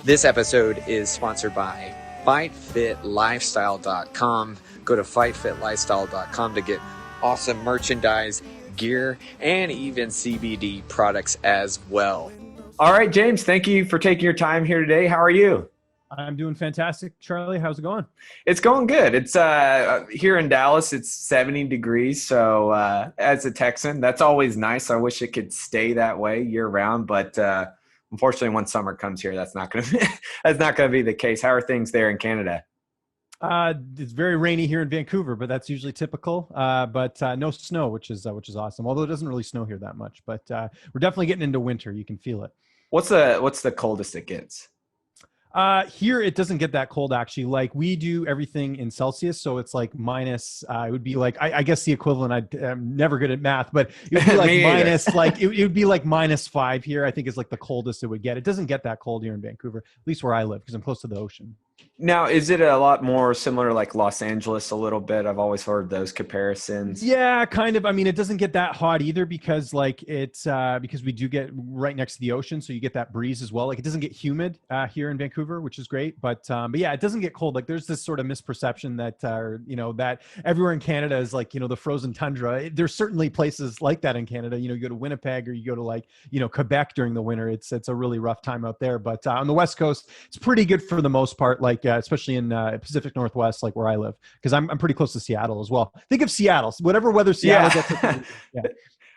This episode is sponsored by FightFitLifestyle.com. Go to FightFitLifestyle.com to get awesome merchandise, gear, and even CBD products as well. All right, James, thank you for taking your time here today. How are you? I'm doing fantastic. Charlie, how's it going? It's going good. It's here in Dallas, it's 70 degrees. So as a Texan, that's always nice. I wish it could stay that way year round, but unfortunately, when summer comes here, that's not going to be the case. How are things there in Canada? It's very rainy here in Vancouver, but that's usually typical. But no snow, which is awesome. Although it doesn't really snow here that much, but we're definitely getting into winter. You can feel it. What's the coldest it gets? Here it doesn't get that cold actually. Like we do everything in Celsius, so it's like minus. It would be like I guess the equivalent. I'm never good at math, but it would be like minus. Like it would be like -5 here. I think is like the coldest it would get. It doesn't get that cold here in Vancouver, at least where I live, because I'm close to the ocean. Now, is it a lot more similar to like Los Angeles a little bit? I've always heard those comparisons. Yeah, kind of. I mean, it doesn't get that hot either because like it's because we do get right next to the ocean, so you get that breeze as well. Like it doesn't get humid here in Vancouver, which is great. But yeah, it doesn't get cold. Like there's this sort of misperception that that everywhere in Canada is like the frozen tundra. There's certainly places like that in Canada. You go to Winnipeg or you go to like Quebec during the winter. It's a really rough time out there. But on the West Coast, it's pretty good for the most part. Like especially in Pacific Northwest, like where I live, because I'm pretty close to Seattle as well. Think of Seattle, whatever weather Seattle gets. Yeah.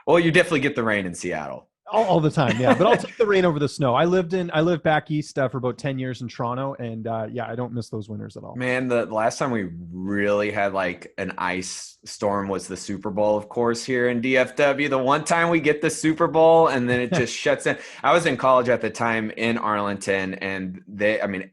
Well, you definitely get the rain in Seattle. All the time, yeah. But I'll take the rain over the snow. I lived back east for about 10 years in Toronto, and yeah, I don't miss those winters at all. Man, the last time we really had like an ice storm was the Super Bowl, of course, here in DFW. The one time we get the Super Bowl and then it just shuts in. I was in college at the time in Arlington, and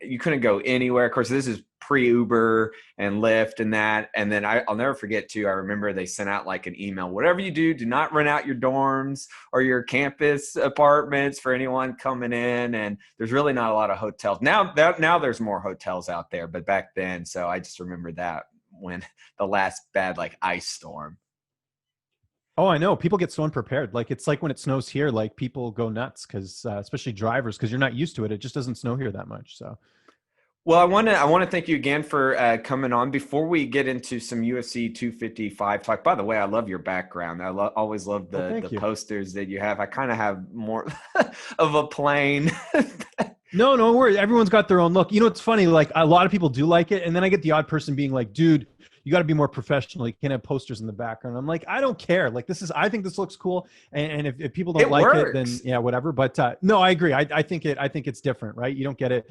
you couldn't go anywhere. Of course, this is pre-Uber and Lyft and that. And then I'll never forget too, I remember they sent out like an email, whatever you do not rent out your dorms or your campus apartments for anyone coming in. And there's really not a lot of hotels. Now there's more hotels out there, but back then, so I just remember that when the last bad like ice storm. Oh, I know. People get so unprepared. Like it's like when it snows here, like people go nuts because especially drivers, because you're not used to it. It just doesn't snow here that much. So well, I want to thank you again for coming on. Before we get into some UFC 255 talk, by the way, I love your background. I always love the posters that you have. I kind of have more of a plain. No worry. Everyone's got their own look. It's funny. Like a lot of people do like it, and then I get the odd person being like, "Dude, you got to be more professional. You can't have posters in the background." I'm like, I don't care. Like I think this looks cool. And if people don't like it, then yeah, whatever. But no, I agree. I think it's different, right? You don't get it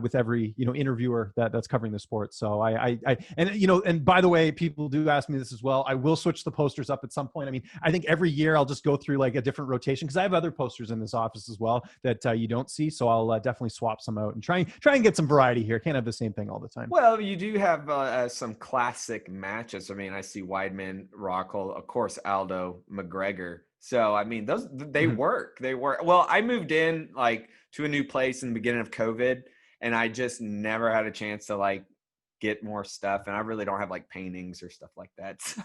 with every, interviewer that's covering the sport. So and by the way, people do ask me this as well. I will switch the posters up at some point. I mean, I think every year I'll just go through like a different rotation because I have other posters in this office as well that you don't see. So I'll definitely swap some out and try and get some variety here. Can't have the same thing all the time. Well, you do have some classic matches. I mean, I see Weidman, Rockhold, of course, Aldo, McGregor. So, I mean, those they work. They work. Well, I moved in like to a new place in the beginning of COVID, and I just never had a chance to like get more stuff. And I really don't have like paintings or stuff like that. So,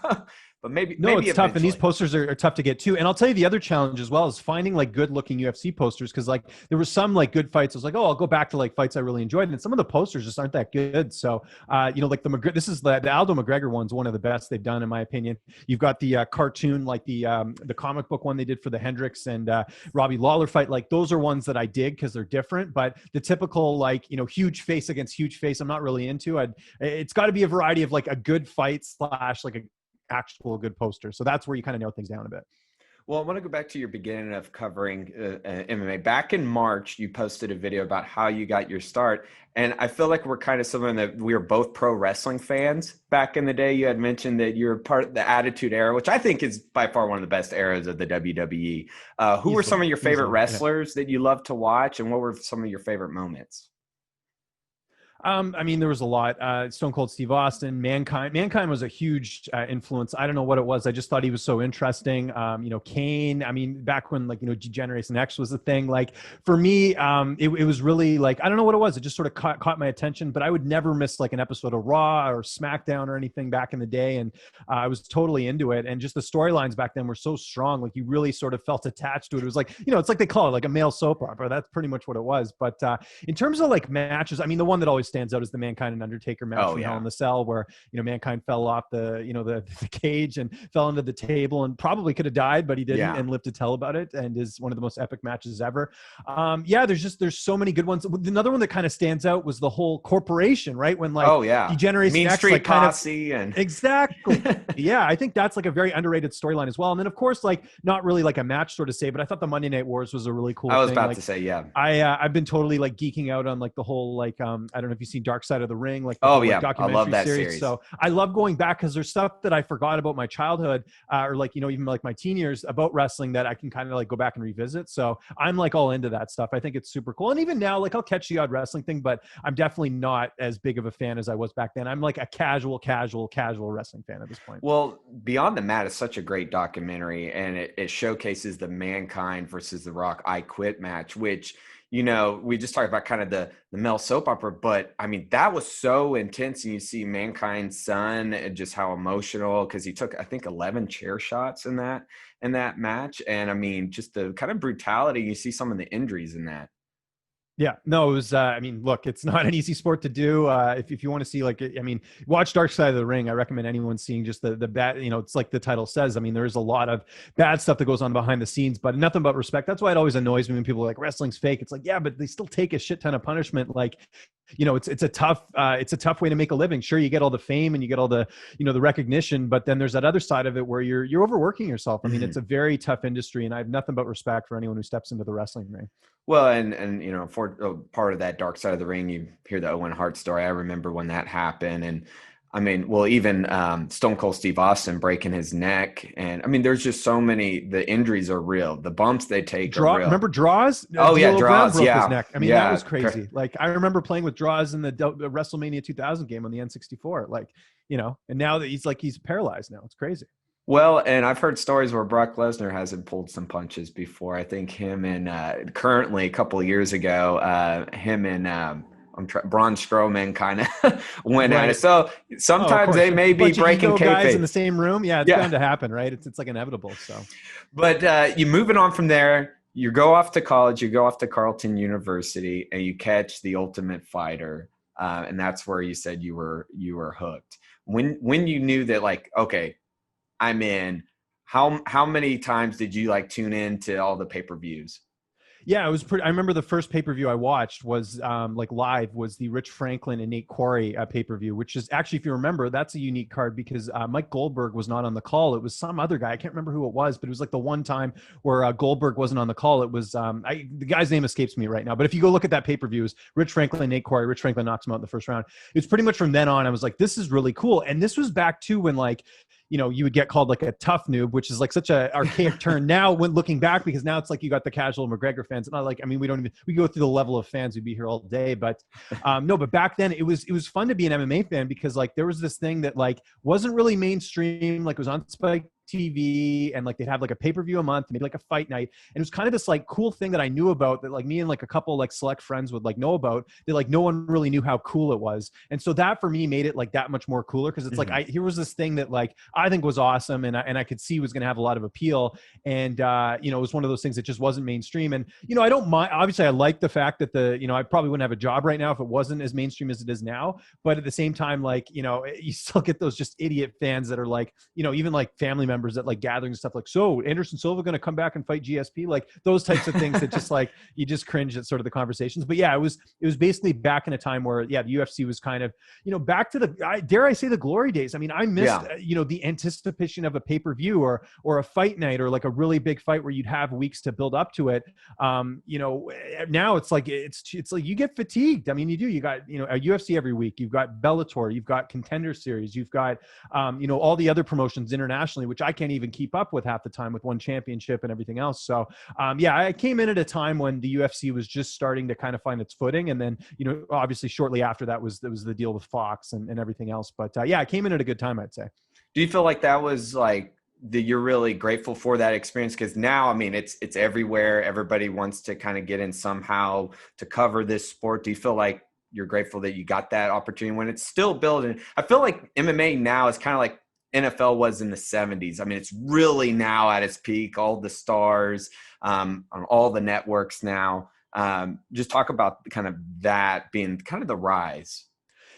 but maybe it's eventually. Tough. And these posters are tough to get too. And I'll tell you the other challenge as well is finding like good looking UFC posters. Cause like there were some like good fights. I was like, oh, I'll go back to like fights I really enjoyed. And some of the posters just aren't that good. So, like this is the Aldo McGregor one's one of the best they've done in my opinion. You've got the cartoon, like the comic book one they did for the Hendricks and Robbie Lawler fight. Like those are ones that I dig cause they're different, but the typical like, huge face against huge face, I'm not really into. It's got to be a variety of like a good fight / like a actual good poster. So that's where you kind of nail things down a bit. Well, I want to go back to your beginning of covering MMA. Back in March, you posted a video about how you got your start. And I feel like we're kind of similar in that we were both pro wrestling fans. Back in the day, you had mentioned that you were part of the Attitude Era, which I think is by far one of the best eras of the WWE. Who were some of your favorite wrestlers that you loved to watch? And what were some of your favorite moments? I mean, there was a lot. Stone Cold Steve Austin, Mankind. Mankind was a huge influence. I don't know what it was. I just thought he was so interesting. Kane. I mean, back when like Generation X was the thing. Like for me, it was really like I don't know what it was. It just sort of caught my attention. But I would never miss like an episode of Raw or SmackDown or anything back in the day, and I was totally into it. And just the storylines back then were so strong. Like you really sort of felt attached to it. It was like it's like they call it like a male soap opera. That's pretty much what it was. But in terms of like matches, I mean, the one that always stands out is the Mankind and Undertaker match from Hell in the Cell, where Mankind fell off the cage and fell into the table and probably could have died, but he didn't and lived to tell about it, and is one of the most epic matches ever. There's so many good ones. Another one that kind of stands out was the whole corporation, right? When like Degeneration Mean X, Street like Posse and exactly. Yeah, I think that's like a very underrated storyline as well. And then of course, like not really like a match sort of say, but I thought the Monday Night Wars was a really cool thing. I was about like, to say, I've been totally like geeking out on like the whole like I don't know if you've seen Dark Side of the Ring, like the whole, documentary I love that series. So I love going back because there's stuff that I forgot about my childhood or like even like my teen years about wrestling that I can kind of like go back and revisit. So I'm like all into that stuff. I think it's super cool. And even now, like I'll catch the odd wrestling thing, but I'm definitely not as big of a fan as I was back then. I'm like a casual wrestling fan at this point. Well, Beyond the Mat is such a great documentary, and it showcases the Mankind versus The Rock I Quit match, which we just talked about kind of the male soap opera, but I mean, that was so intense. And you see Mankind's son and just how emotional, because he took, I think, 11 chair shots in that match. And I mean, just the kind of brutality, you see some of the injuries in that. Yeah, no, it was, I mean, look, it's not an easy sport to do. If you want to see like, I mean, watch Dark Side of the Ring. I recommend anyone seeing just the bad, it's like the title says, I mean, there's a lot of bad stuff that goes on behind the scenes, but nothing but respect. That's why it always annoys me when people are like wrestling's fake. It's like, yeah, but they still take a shit ton of punishment. Like, it's a tough way to make a living. Sure, you get all the fame and you get all the, the recognition, but then there's that other side of it where you're overworking yourself. I mean, it's a very tough industry, and I have nothing but respect for anyone who steps into the wrestling ring. Well, and for part of that Dark Side of the Ring, you hear the Owen Hart story. I remember when that happened, and I mean, well, even Stone Cold Steve Austin breaking his neck, and I mean, there's just so many. The injuries are real. The bumps they take are real. Remember Draws? Oh yeah, Draws. Broke his neck. I mean, that was crazy. Like I remember playing with Draws in the WrestleMania 2000 game on the N64. Like and now that he's paralyzed now. It's crazy. Well, and I've heard stories where Brock Lesnar hasn't pulled some punches before. I think him and currently a couple of years ago, him and Braun Strowman kind of went at it. So sometimes they may be breaking kayfabe. Guys in the same room. Yeah, it's bound to happen, right? It's like inevitable. So, but you moving on from there, you go off to college, you go off to Carleton University, and you catch The Ultimate Fighter, and that's where you said you were hooked. When you knew that, like, okay, I'm in. How many times did you like tune in to all the pay-per-views? Yeah, it was pretty. I remember the first pay-per-view I watched was like live was the Rich Franklin and Nate Quarry pay-per-view, which is actually, if you remember, that's a unique card because Mike Goldberg was not on the call. It was some other guy. I can't remember who it was, but it was like the one time where Goldberg wasn't on the call. It was the guy's name escapes me right now. But if you go look at that pay-per-view, it was Rich Franklin and Nate Quarry. Rich Franklin knocks him out in the first round. It's pretty much from then on, I was like, this is really cool. And this was back too when like, you would get called like a tough noob, which is like such a archaic term now when looking back, because now it's like you got the casual McGregor fans. And I mean, we go through the level of fans, we'd be here all day. But no, but back then it was fun to be an MMA fan because like there was this thing that like wasn't really mainstream, like it was on Spike TV and like they'd have like a pay-per-view a month, maybe like a fight night. And it was kind of this like cool thing that I knew about that like me and like a couple like select friends would like know about that like no one really knew how cool it was. And so that for me made it like that much more cooler because it's like here was this thing that like I think was awesome and I could see was going to have a lot of appeal. And it was one of those things that just wasn't mainstream. And I don't mind, obviously I like the fact that I probably wouldn't have a job right now if it wasn't as mainstream as it is now. But at the same time, like, you still get those just idiot fans that are like, even like family members that like gatherings and stuff like, so Anderson Silva going to come back and fight GSP, like those types of things that just like you just cringe at sort of the conversations. But yeah, it was basically back in a time where the UFC was kind of back to dare I say the glory days. I mean, I missed the anticipation of a pay-per-view or a fight night or like a really big fight where you'd have weeks to build up to it. Now it's like you get fatigued. I mean, you got a UFC every week, you've got Bellator, you've got Contender Series, you've got all the other promotions internationally, which I can't even keep up with half the time with one championship and everything else. So yeah, I came in at a time when the UFC was just starting to kind of find its footing. And then, obviously shortly after that was the deal with Fox and everything else. But yeah, I came in at a good time, I'd say. Do you feel like that was like you're really grateful for that experience? Because now, I mean, it's everywhere. Everybody wants to kind of get in somehow to cover this sport. Do you feel like you're grateful that you got that opportunity when it's still building? I feel like MMA now is kind of like NFL was in the 70s. I mean, it's really now at its peak, all the stars on all the networks now. Just talk about kind of that being kind of the rise.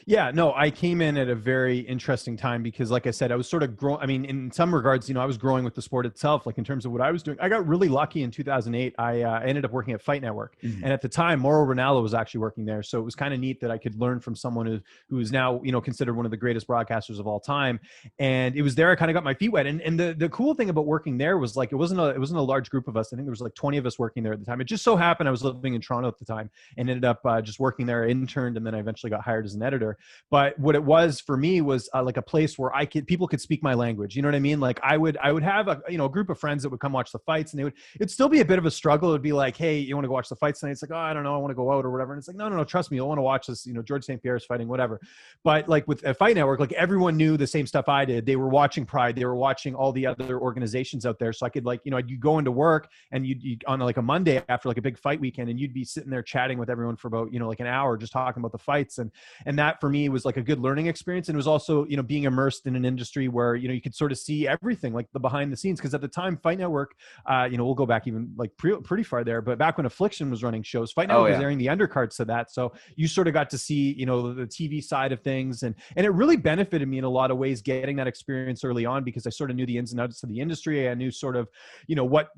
Yeah, no, I came in at a very interesting time because, like I said, I was sort of growing. I mean, in some regards, I was growing with the sport itself, like in terms of what I was doing. I got really lucky in 2008. I ended up working at Fight Network. Mm-hmm. And at the time, Mauro Ranallo was actually working there. So it was kind of neat that I could learn from someone who is now, considered one of the greatest broadcasters of all time. And it was there I kind of got my feet wet. And the cool thing about working there was like, it wasn't a large group of us. I think there was like 20 of us working there at the time. It just so happened I was living in Toronto at the time and ended up just working there, interned, and then I eventually got hired as an editor. But what it was for me was like a place where people could speak my language. You know what I mean? Like I would have a group of friends that would come watch the fights, and it'd still be a bit of a struggle. It'd be like, hey, you want to go watch the fights tonight? It's like, oh, I don't know, I want to go out or whatever. And it's like, no, trust me, you'll want to watch this. George St. Pierre's fighting, whatever. But like with Fight Network, like everyone knew the same stuff I did. They were watching Pride. They were watching all the other organizations out there. So I could you go into work and you'd on like a Monday after like a big fight weekend, and you'd be sitting there chatting with everyone for about like an hour, just talking about the fights. And that for me was like a good learning experience. And it was also, being immersed in an industry where, you could sort of see everything, like the behind the scenes. Because at the time, Fight Network, we'll go back even like pretty far there. But back when Affliction was running shows, Fight Network was airing the undercards to that. So you sort of got to see, the TV side of things. And it really benefited me in a lot of ways getting that experience early on, because I sort of knew the ins and outs of the industry. I knew sort of, what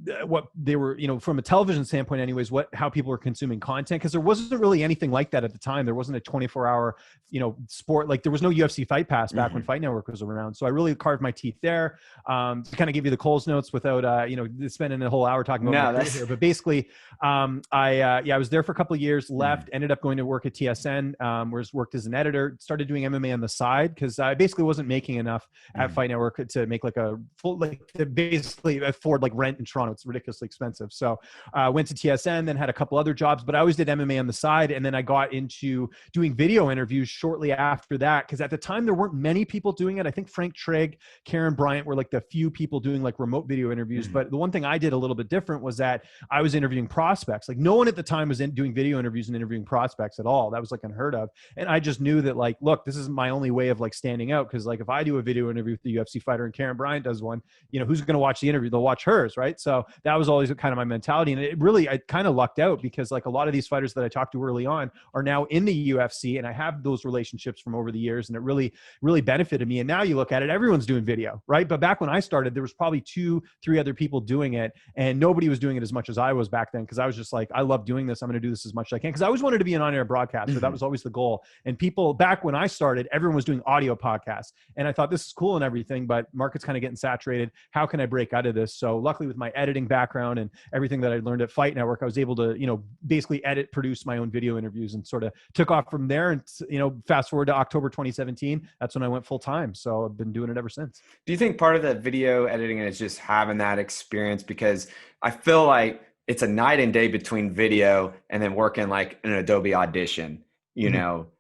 they were, from a television standpoint anyways, how people were consuming content. Because there wasn't really anything like that at the time. There wasn't a 24-hour, sport. Like there was no UFC Fight Pass back when Fight Network was around. So I really carved my teeth there. To kind of give you the Coles notes without, spending a whole hour talking about my career here. But basically, I was there for a couple of years, left, ended up going to work at TSN, worked as an editor, started doing MMA on the side because I basically wasn't making enough at Fight Network to make like a full, to basically afford like rent in Toronto. It's ridiculously expensive. So went to TSN, then had a couple other jobs, but I always did MMA on the side. And then I got into doing video interviews shortly after that, because at the time there weren't many people doing it. I think Frank Trigg, Karen Bryant were like the few people doing like remote video interviews. But the one thing I did a little bit different was that I was interviewing prospects. Like no one at the time was doing video interviews and interviewing prospects at all. That was like unheard of. And I just knew that like, look, this is my only way of like standing out. Cause like if I do a video interview with the UFC fighter and Karen Bryant does one, who's going to watch the interview? They'll watch hers. Right. So that was always kind of my mentality. And I kind of lucked out because like a lot of these fighters that I talked to early on are now in the UFC, and I have those relationships from over the years, and it really benefited me. And now you look at it, everyone's doing video, right? But back when I started, there was probably 2-3 other people doing it, and nobody was doing it as much as I was back then. Cause I was just like, I love doing this. I'm going to do this as much as I can. Cause I always wanted to be an on-air broadcaster. That was always the goal. And people back when I started, everyone was doing audio podcasts, and I thought this is cool and everything, but market's kind of getting saturated. How can I break out of this? So luckily with my editing background and everything that I learned at Fight Network, I was able to, basically produce my own video interviews, and sort of took off from there. And, fast forward to October 2017, that's when I went full time. So I've been doing it ever since. Do you think part of the video editing is just having that experience? Because I feel like it's a night and day between video and then working like an Adobe Audition,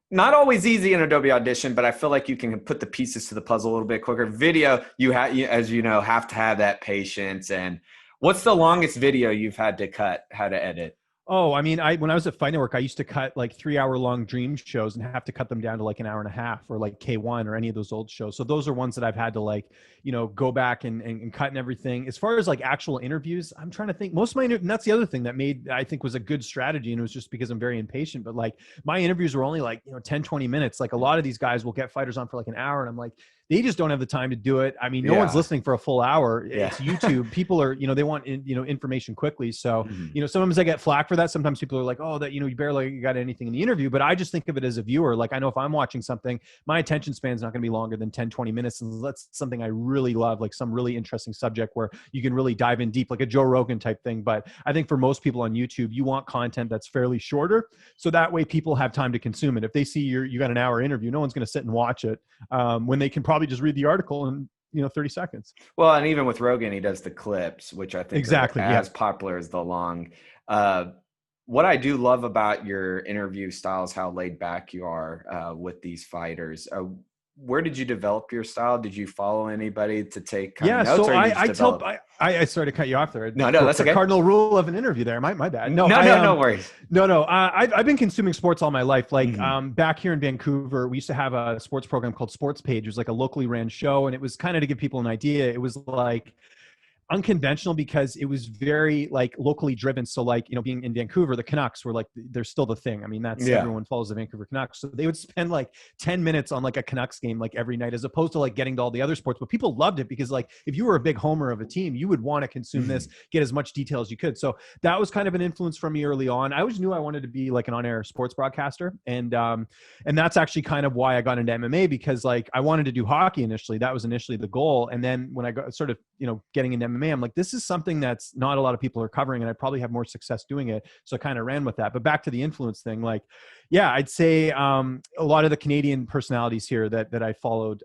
not always easy in Adobe Audition, but I feel like you can put the pieces to the puzzle a little bit quicker. Video, as you know, have to have that patience. And what's the longest video you've had to cut, how to edit? Oh, I mean, when I was at Fight Network, I used to cut like 3-hour-long Dream shows and have to cut them down to like an hour and a half, or like K1 or any of those old shows. So those are ones that I've had to like, go back and cut and everything. As far as like actual interviews, I'm trying to think. Most of my, and that's the other thing that I think was a good strategy. And it was just because I'm very impatient. But like my interviews were only like, 10, 20 minutes. Like a lot of these guys will get fighters on for like an hour. And I'm like, they just don't have the time to do it. I mean, no one's listening for a full hour. It's YouTube. People are, they want, information quickly. So, sometimes I get flack for that. Sometimes people are like, oh, that, you barely got anything in the interview. But I just think of it as a viewer. Like I know if I'm watching something, my attention span is not going to be longer than 10, 20 minutes. And that's something I really love, like some really interesting subject where you can really dive in deep, like a Joe Rogan type thing. But I think for most people on YouTube, you want content that's fairly shorter. So that way people have time to consume it. If they see you got an hour interview, no one's going to sit and watch it when they can probably just read the article and 30 seconds. Well, and even with Rogan, he does the clips, which I think are Exactly. Yeah. as popular as the long. Uh, what I do love about your interview style is how laid back you are with these fighters. Where did you develop your style? Did you follow anybody to take kind of Yeah. notes, So or you just I tell, develop? I started to cut you off there. No, that's okay. Cardinal rule of an interview there. My bad. No, No worries. no. I've been consuming sports all my life. Like Mhm. back here in Vancouver, we used to have a sports program called Sports Page. It was like a locally ran show, and it was kind of to give people an idea. It was like unconventional because it was very like locally driven. So like, being in Vancouver, the Canucks were like, they're still the thing. I mean, that's Yeah. everyone follows the Vancouver Canucks. So they would spend like 10 minutes on like a Canucks game, like every night, as opposed to like getting to all the other sports. But people loved it because like, if you were a big homer of a team, you would want to consume this, get as much detail as you could. So that was kind of an influence from me early on. I always knew I wanted to be like an on-air sports broadcaster. And that's actually kind of why I got into MMA, because like I wanted to do hockey initially. That was initially the goal. And then when I got sort of, getting into MMA, I'm like, this is something that's not a lot of people are covering, and I probably have more success doing it. So I kind of ran with that. But back to the influence thing, like, yeah, I'd say a lot of the Canadian personalities here that I followed,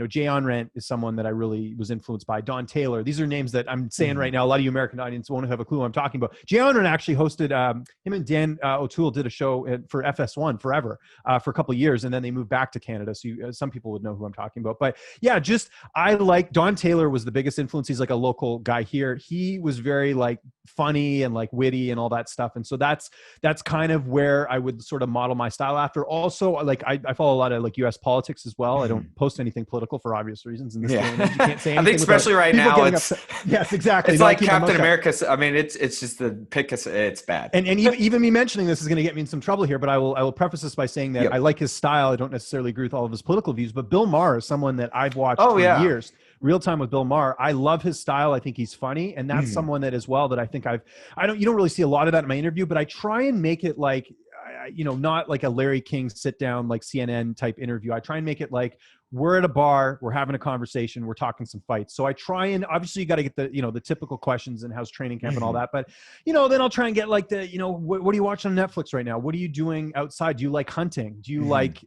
Jay Onrent is someone that I really was influenced by. Don Taylor. These are names that I'm saying right now. A lot of you American audience won't have a clue what I'm talking about. Jay Onrent actually hosted, him and Dan O'Toole did a show for FS1 forever, for a couple of years. And then they moved back to Canada. So some people would know who I'm talking about. But yeah, I like Don Taylor was the biggest influence. He's like a local guy here. He was very like funny and like witty and all that stuff. And so that's kind of where I would sort of model my style after. Also, like I follow a lot of like US politics as well. I don't post anything political for obvious reasons in this day and age. You can't say anything. I think especially right now, yes, exactly. It's like Captain America. I mean, it's just the pick. It's bad. And even me mentioning this is going to get me in some trouble here. But I will preface this by saying that I like his style. I don't necessarily agree with all of his political views. But Bill Maher is someone that I've watched for years. Real time with Bill Maher. I love his style. I think he's funny, and that's someone that as well that I think you don't really see a lot of that in my interview, but I try and make it like, not like a Larry King sit down, like CNN type interview. I try and make it like, we're at a bar, we're having a conversation, we're talking some fights. So I try and obviously you got to get the, the typical questions and how's training camp and all that. But, then I'll try and get like the, what are you watching on Netflix right now? What are you doing outside? Do you like hunting? Do you like,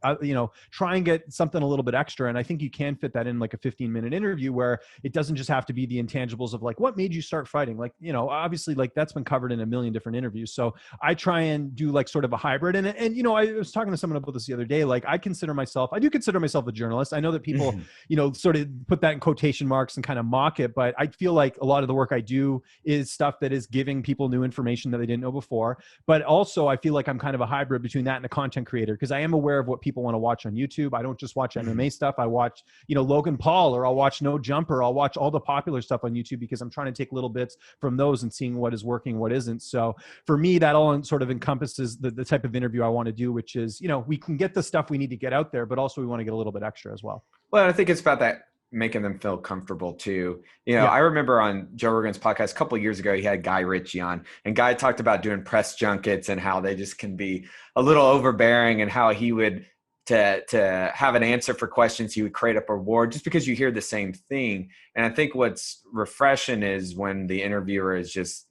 try and get something a little bit extra. And I think you can fit that in like a 15-minute interview where it doesn't just have to be the intangibles of like, what made you start fighting? Like, obviously like that's been covered in a million different interviews. So I try and do like sort of a hybrid. And I was talking to someone about this the other day. Like I do consider myself a journalist. I know that people, sort of put that in quotation marks and kind of mock it, but I feel like a lot of the work I do is stuff that is giving people new information that they didn't know before. But also I feel like I'm kind of a hybrid between that and a content creator, because I am aware of what people want to watch on YouTube. I don't just watch MMA stuff. I watch, Logan Paul, or I'll watch No Jumper. I'll watch all the popular stuff on YouTube because I'm trying to take little bits from those and seeing what is working, what isn't. So for me, that all sort of encompasses the type of interview I want to do, which is, we can get the stuff we need to get out there, but also we want to get a little bit extra as well. Well, I think it's about that, making them feel comfortable too. I remember on Joe Rogan's podcast a couple of years ago, he had Guy Ritchie on, and Guy talked about doing press junkets and how they just can be a little overbearing, and how he would to have an answer for questions, he would create up a reward just because you hear the same thing. And I think what's refreshing is when the interviewer is just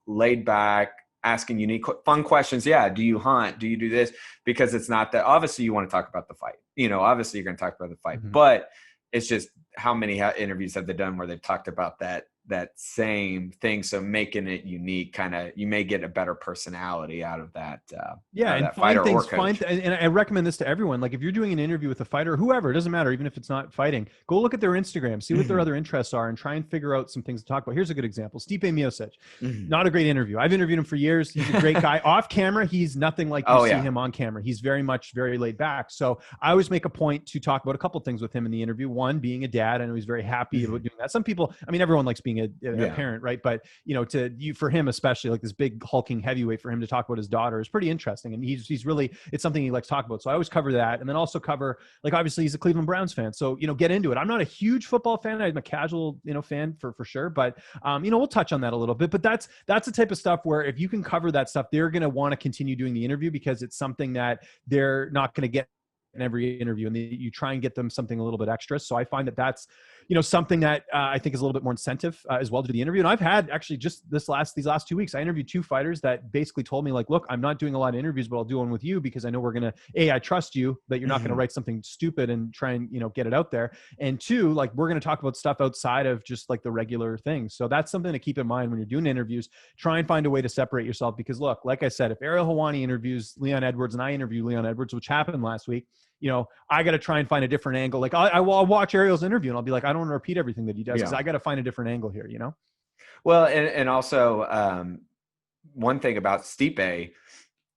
laid back, asking unique, fun questions. Yeah. Do you hunt? Do you do this? Because it's not that obviously you want to talk about the fight, obviously you're going to talk about the fight, but it's just how many interviews have they done where they've talked about that same thing. So making it unique, kind of, you may get a better personality out of that. And find things, and I recommend this to everyone. Like if you're doing an interview with a fighter, whoever, it doesn't matter, even if it's not fighting, go look at their Instagram, see what their other interests are, and try and figure out some things to talk about. Here's a good example. Stipe Miocic, not a great interview. I've interviewed him for years. He's a great guy. Off camera, he's nothing like you see him on camera. He's very laid back. So I always make a point to talk about a couple of things with him in the interview. One, being a dad. I know he's very happy about doing that. Some people, I mean, everyone likes being a parent, right? But for him especially, like this big hulking heavyweight, for him to talk about his daughter is pretty interesting, and he's really, it's something he likes to talk about. So I always cover that, and then also cover, like, obviously he's a Cleveland Browns fan, so get into it. I'm not a huge football fan. I'm a casual fan for sure, but we'll touch on that a little bit. But that's the type of stuff where if you can cover that stuff, they're going to want to continue doing the interview because it's something that they're not going to get in every interview, and you try and get them something a little bit extra. So I find that's something that I think is a little bit more incentive as well to do the interview. And I've had actually just these last 2 weeks, I interviewed 2 fighters that basically told me like, look, I'm not doing a lot of interviews, but I'll do one with you because I know we're going to, I trust you that you're not going to write something stupid and try and, get it out there. And 2, like we're going to talk about stuff outside of just like the regular things. So that's something to keep in mind when you're doing interviews. Try and find a way to separate yourself because look, like I said, if Ariel Helwani interviews Leon Edwards and I interview Leon Edwards, which happened last week, I got to try and find a different angle. Like I'll watch Ariel's interview and I'll be like, I don't want to repeat everything that he does because I got to find a different angle here, Well, and also one thing about Stipe,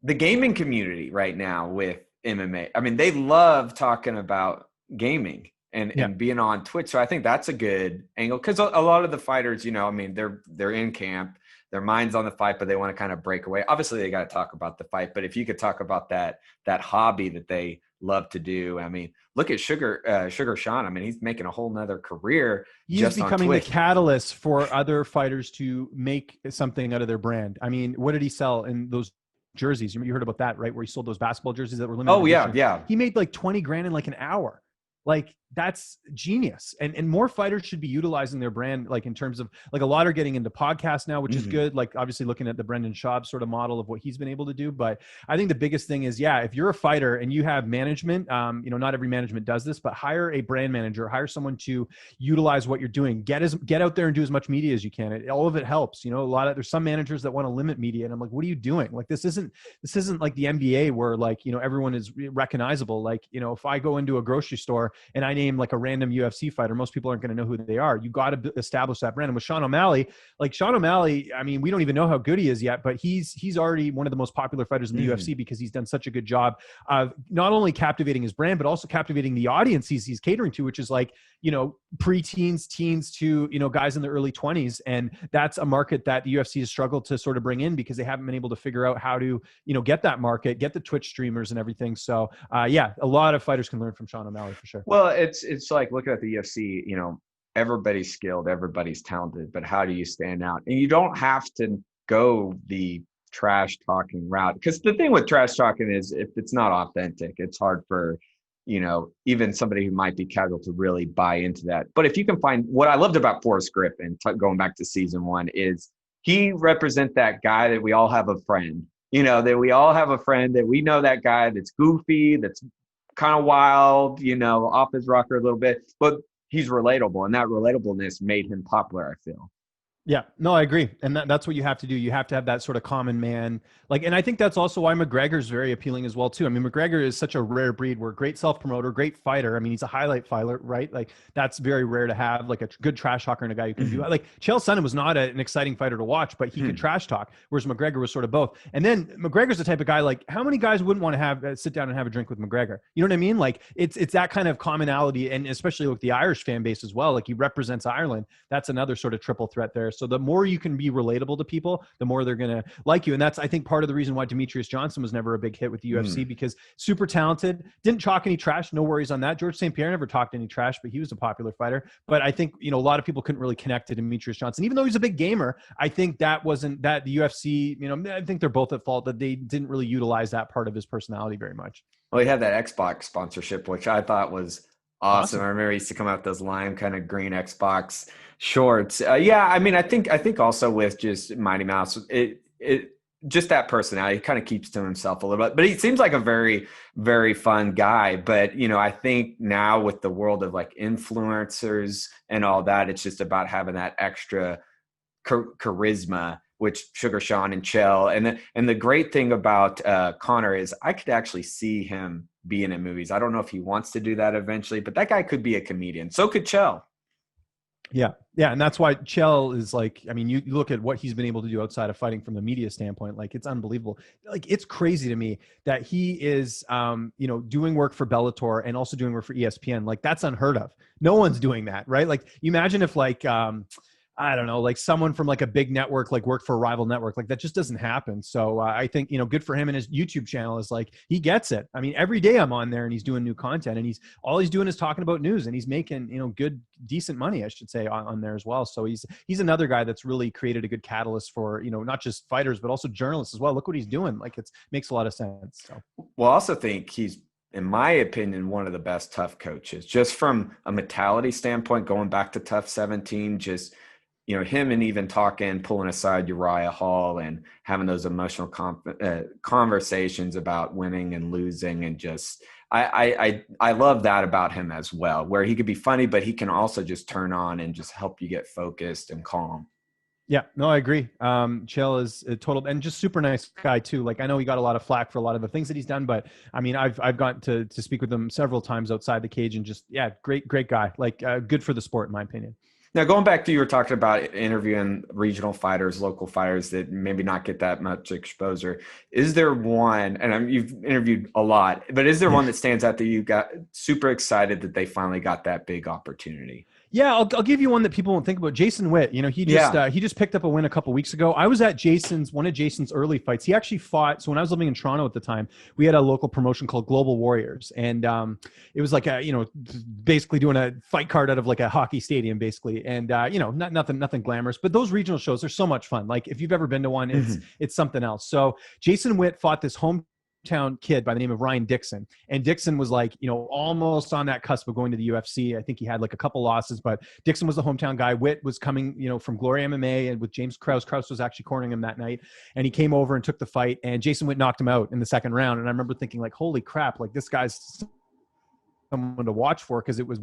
the gaming community right now with MMA, I mean, they love talking about gaming and being on Twitch. So I think that's a good angle because a lot of the fighters, I mean, they're in camp, their mind's on the fight, but they want to kind of break away. Obviously, they got to talk about the fight, but if you could talk about that hobby that they love to do, I mean, look at Sugar Sean. I mean, he's making a whole nother career. He's becoming the catalyst for other fighters to make something out of their brand. I mean, what did he sell in those jerseys? You heard about that, right? Where he sold those basketball jerseys that were limited. Oh, edition. Yeah. He made like 20 grand in like an hour. Like that's genius. And more fighters should be utilizing their brand, like in terms of like a lot are getting into podcasts now, which is good. Like obviously looking at the Brendan Schaub sort of model of what he's been able to do. But I think the biggest thing is, if you're a fighter and you have management, not every management does this, but hire a brand manager, hire someone to utilize what you're doing, get out there and do as much media as you can. All of it helps. There's some managers that want to limit media. And I'm like, what are you doing? Like, this isn't like the NBA where like, everyone is recognizable. Like, if I go into a grocery store and I name like a random UFC fighter, most people aren't going to know who they are. You got to establish that brand. And with Sean O'Malley, I mean, we don't even know how good he is yet, but he's already one of the most popular fighters in the UFC because he's done such a good job of not only captivating his brand, but also captivating the audience he's catering to, which is like, preteens, teens to, guys in the early 20s. And that's a market that the UFC has struggled to sort of bring in because they haven't been able to figure out how to, get that market, get the Twitch streamers and everything. So a lot of fighters can learn from Sean O'Malley for sure. Well, it's like looking at the UFC, everybody's skilled, everybody's talented, but how do you stand out? And you don't have to go the trash talking route, because the thing with trash talking is if it's not authentic, it's hard for, even somebody who might be casual to really buy into that. But if you can find, what I loved about Forrest Griffin, going back to season 1, is he represents that guy that we all have a friend, that we all have a friend that we know, that guy that's goofy, that's kind of wild, off his rocker a little bit, but he's relatable, and that relatableness made him popular, I feel. Yeah, no, I agree. And that's what you have to do. You have to have that sort of common man. And I think that's also why McGregor's very appealing as well, too. I mean, McGregor is such a rare breed. We're a great self-promoter, great fighter. I mean, he's a highlight fighter, right? Like that's very rare to have, like a good trash talker and a guy who can do it. Like Chael Sonnen was not an exciting fighter to watch, but he could trash talk, whereas McGregor was sort of both. And then McGregor's the type of guy, like how many guys wouldn't want to sit down and have a drink with McGregor? You know what I mean? Like it's that kind of commonality, and especially with the Irish fan base as well. Like he represents Ireland. That's another sort of triple threat there. So the more you can be relatable to people, the more they're going to like you. And that's, I think, part of the reason why Demetrius Johnson was never a big hit with the UFC, because super talented, didn't talk any trash. No worries on that. George St. Pierre never talked any trash, but he was a popular fighter. But I think, a lot of people couldn't really connect to Demetrius Johnson, even though he's a big gamer. I think that wasn't that the UFC, I think they're both at fault that they didn't really utilize that part of his personality very much. Well, he had that Xbox sponsorship, which I thought was awesome. I remember he used to come out with those lime kind of green Xbox shorts. I mean, I think also with just Mighty Mouse, it just that personality kind of keeps to himself a little bit, but he seems like a very, very fun guy. But, I think now with the world of like influencers and all that, it's just about having that extra charisma, which Sugar Sean and Chael. And the great thing about Conor is I could actually see him being in movies. I don't know if he wants to do that eventually, but that guy could be a comedian. So could Chael. Yeah. And that's why Chael is like, I mean, you look at what he's been able to do outside of fighting from the media standpoint, like it's unbelievable. Like it's crazy to me that he is, doing work for Bellator and also doing work for ESPN. Like that's unheard of. No one's doing that, right? Like you imagine if like, I don't know, like someone from like a big network, like worked for a rival network, like that just doesn't happen. So I think, good for him, and his YouTube channel is like, he gets it. I mean, every day I'm on there and he's doing new content, and all he's doing is talking about news, and he's making, good, decent money, I should say, on there as well. So he's another guy that's really created a good catalyst for, not just fighters, but also journalists as well. Look what he's doing. Like makes a lot of sense. So. Well, I also think he's in my opinion, one of the best tough coaches, just from a mentality standpoint, going back to Tough 17, just, him and even talking, pulling aside Uriah Hall and having those emotional conversations about winning and losing. And just, I love that about him as well, where he could be funny, but he can also just turn on and just help you get focused and calm. Yeah, no, I agree. Chael is a total and just super nice guy too. Like I know he got a lot of flack for a lot of the things that he's done, but I mean, I've gotten to speak with him several times outside the cage, and just great guy. Like good for the sport, in my opinion. Now, going back to you were talking about interviewing regional fighters, local fighters that maybe not get that much exposure. Is there one, and you've interviewed a lot, but is there one that stands out that you got super excited that they finally got that big opportunity? Yeah, I'll give you one that people won't think about. Jason Witt, he just picked up a win a couple weeks ago. I was at one of Jason's early fights. He actually fought. So when I was living in Toronto at the time, we had a local promotion called Global Warriors, and it was like basically doing a fight card out of like a hockey stadium, basically, and nothing glamorous. But those regional shows are so much fun. Like if you've ever been to one, it's something else. So Jason Witt fought this hometown kid by the name of Ryan Dixon. And Dixon was like, almost on that cusp of going to the UFC. I think he had like a couple losses, but Dixon was the hometown guy. Witt was coming, from Glory MMA and with James Krause. Krause was actually cornering him that night. And he came over and took the fight, and Jason Witt knocked him out in the second round. And I remember thinking like, holy crap, like this guy's someone to watch for, because it was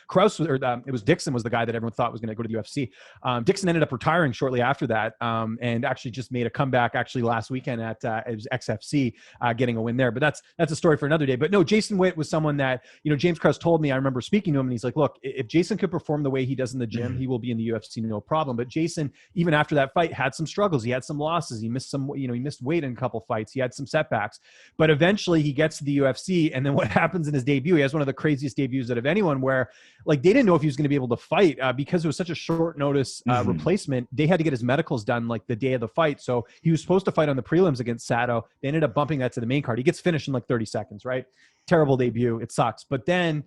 Krause, or it was Dixon was the guy that everyone thought was going to go to the UFC. Dixon ended up retiring shortly after that, and actually just made a comeback actually last weekend at it was XFC, getting a win there. But that's a story for another day. But no, Jason Witt was someone that James Krause told me. I remember speaking to him, and he's like, "Look, if Jason could perform the way he does in the gym, he will be in the UFC, no problem." But Jason, even after that fight, had some struggles. He had some losses. He missed he missed weight in a couple fights. He had some setbacks. But eventually, he gets to the UFC, and then what happens in his debut? He has one of the craziest debuts out of anyone, where like they didn't know if he was going to be able to fight because it was such a short notice replacement. They had to get his medicals done like the day of the fight. So he was supposed to fight on the prelims against Sato. They ended up bumping that to the main card. He gets finished in like 30 seconds, right? Terrible debut. It sucks. But then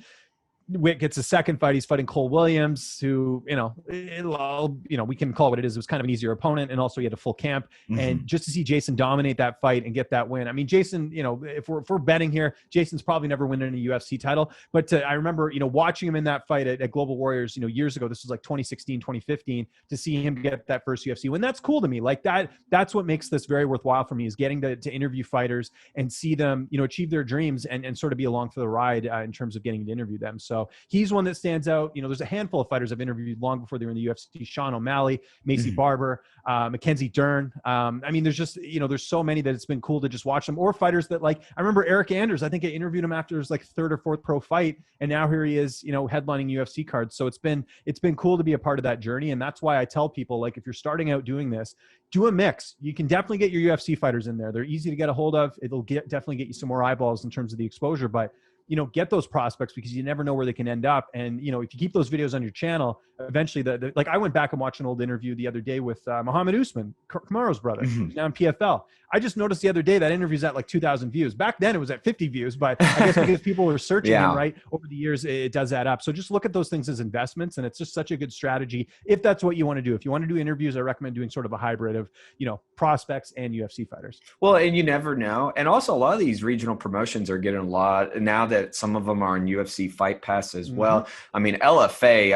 Witt gets a second fight. He's fighting Cole Williams, who, we can call it what it is. It was kind of an easier opponent. And also he had a full camp. And just to see Jason dominate that fight and get that win. I mean, Jason, if we're betting here, Jason's probably never winning a UFC title. But I remember, watching him in that fight at Global Warriors, years ago, this was like 2016, 2015, to see him get that first UFC win. That's cool to me. Like that's what makes this very worthwhile for me, is getting to interview fighters and see them, achieve their dreams and sort of be along for the ride in terms of getting to interview them. So he's one that stands out. There's a handful of fighters I've interviewed long before they were in the UFC. Sean O'Malley, Macy Barber, Mackenzie Dern. I mean, there's just, there's so many that it's been cool to just watch them. Or fighters that, like, I remember Eric Anders. I think I interviewed him after his like third or fourth pro fight, and now here he is, headlining UFC cards. So it's been cool to be a part of that journey. And that's why I tell people, like, if you're starting out doing this, do a mix. You can definitely get your UFC fighters in there. They're easy to get a hold of. It'll definitely get you some more eyeballs in terms of the exposure, but get those prospects, because you never know where they can end up. And, if you keep those videos on your channel, eventually like I went back and watched an old interview the other day with Muhammad Usman, Kamaru's brother, who's now in PFL. I just noticed the other day that interview's at like 2,000 views. Back then it was at 50 views, but I guess because people were searching him, right, over the years, it does add up. So just look at those things as investments, and it's just such a good strategy if that's what you want to do. If you want to do interviews, I recommend doing sort of a hybrid of, prospects and UFC fighters. Well, and you never know. And also a lot of these regional promotions are getting a lot now that some of them are on UFC Fight Pass as well. I mean, LFA,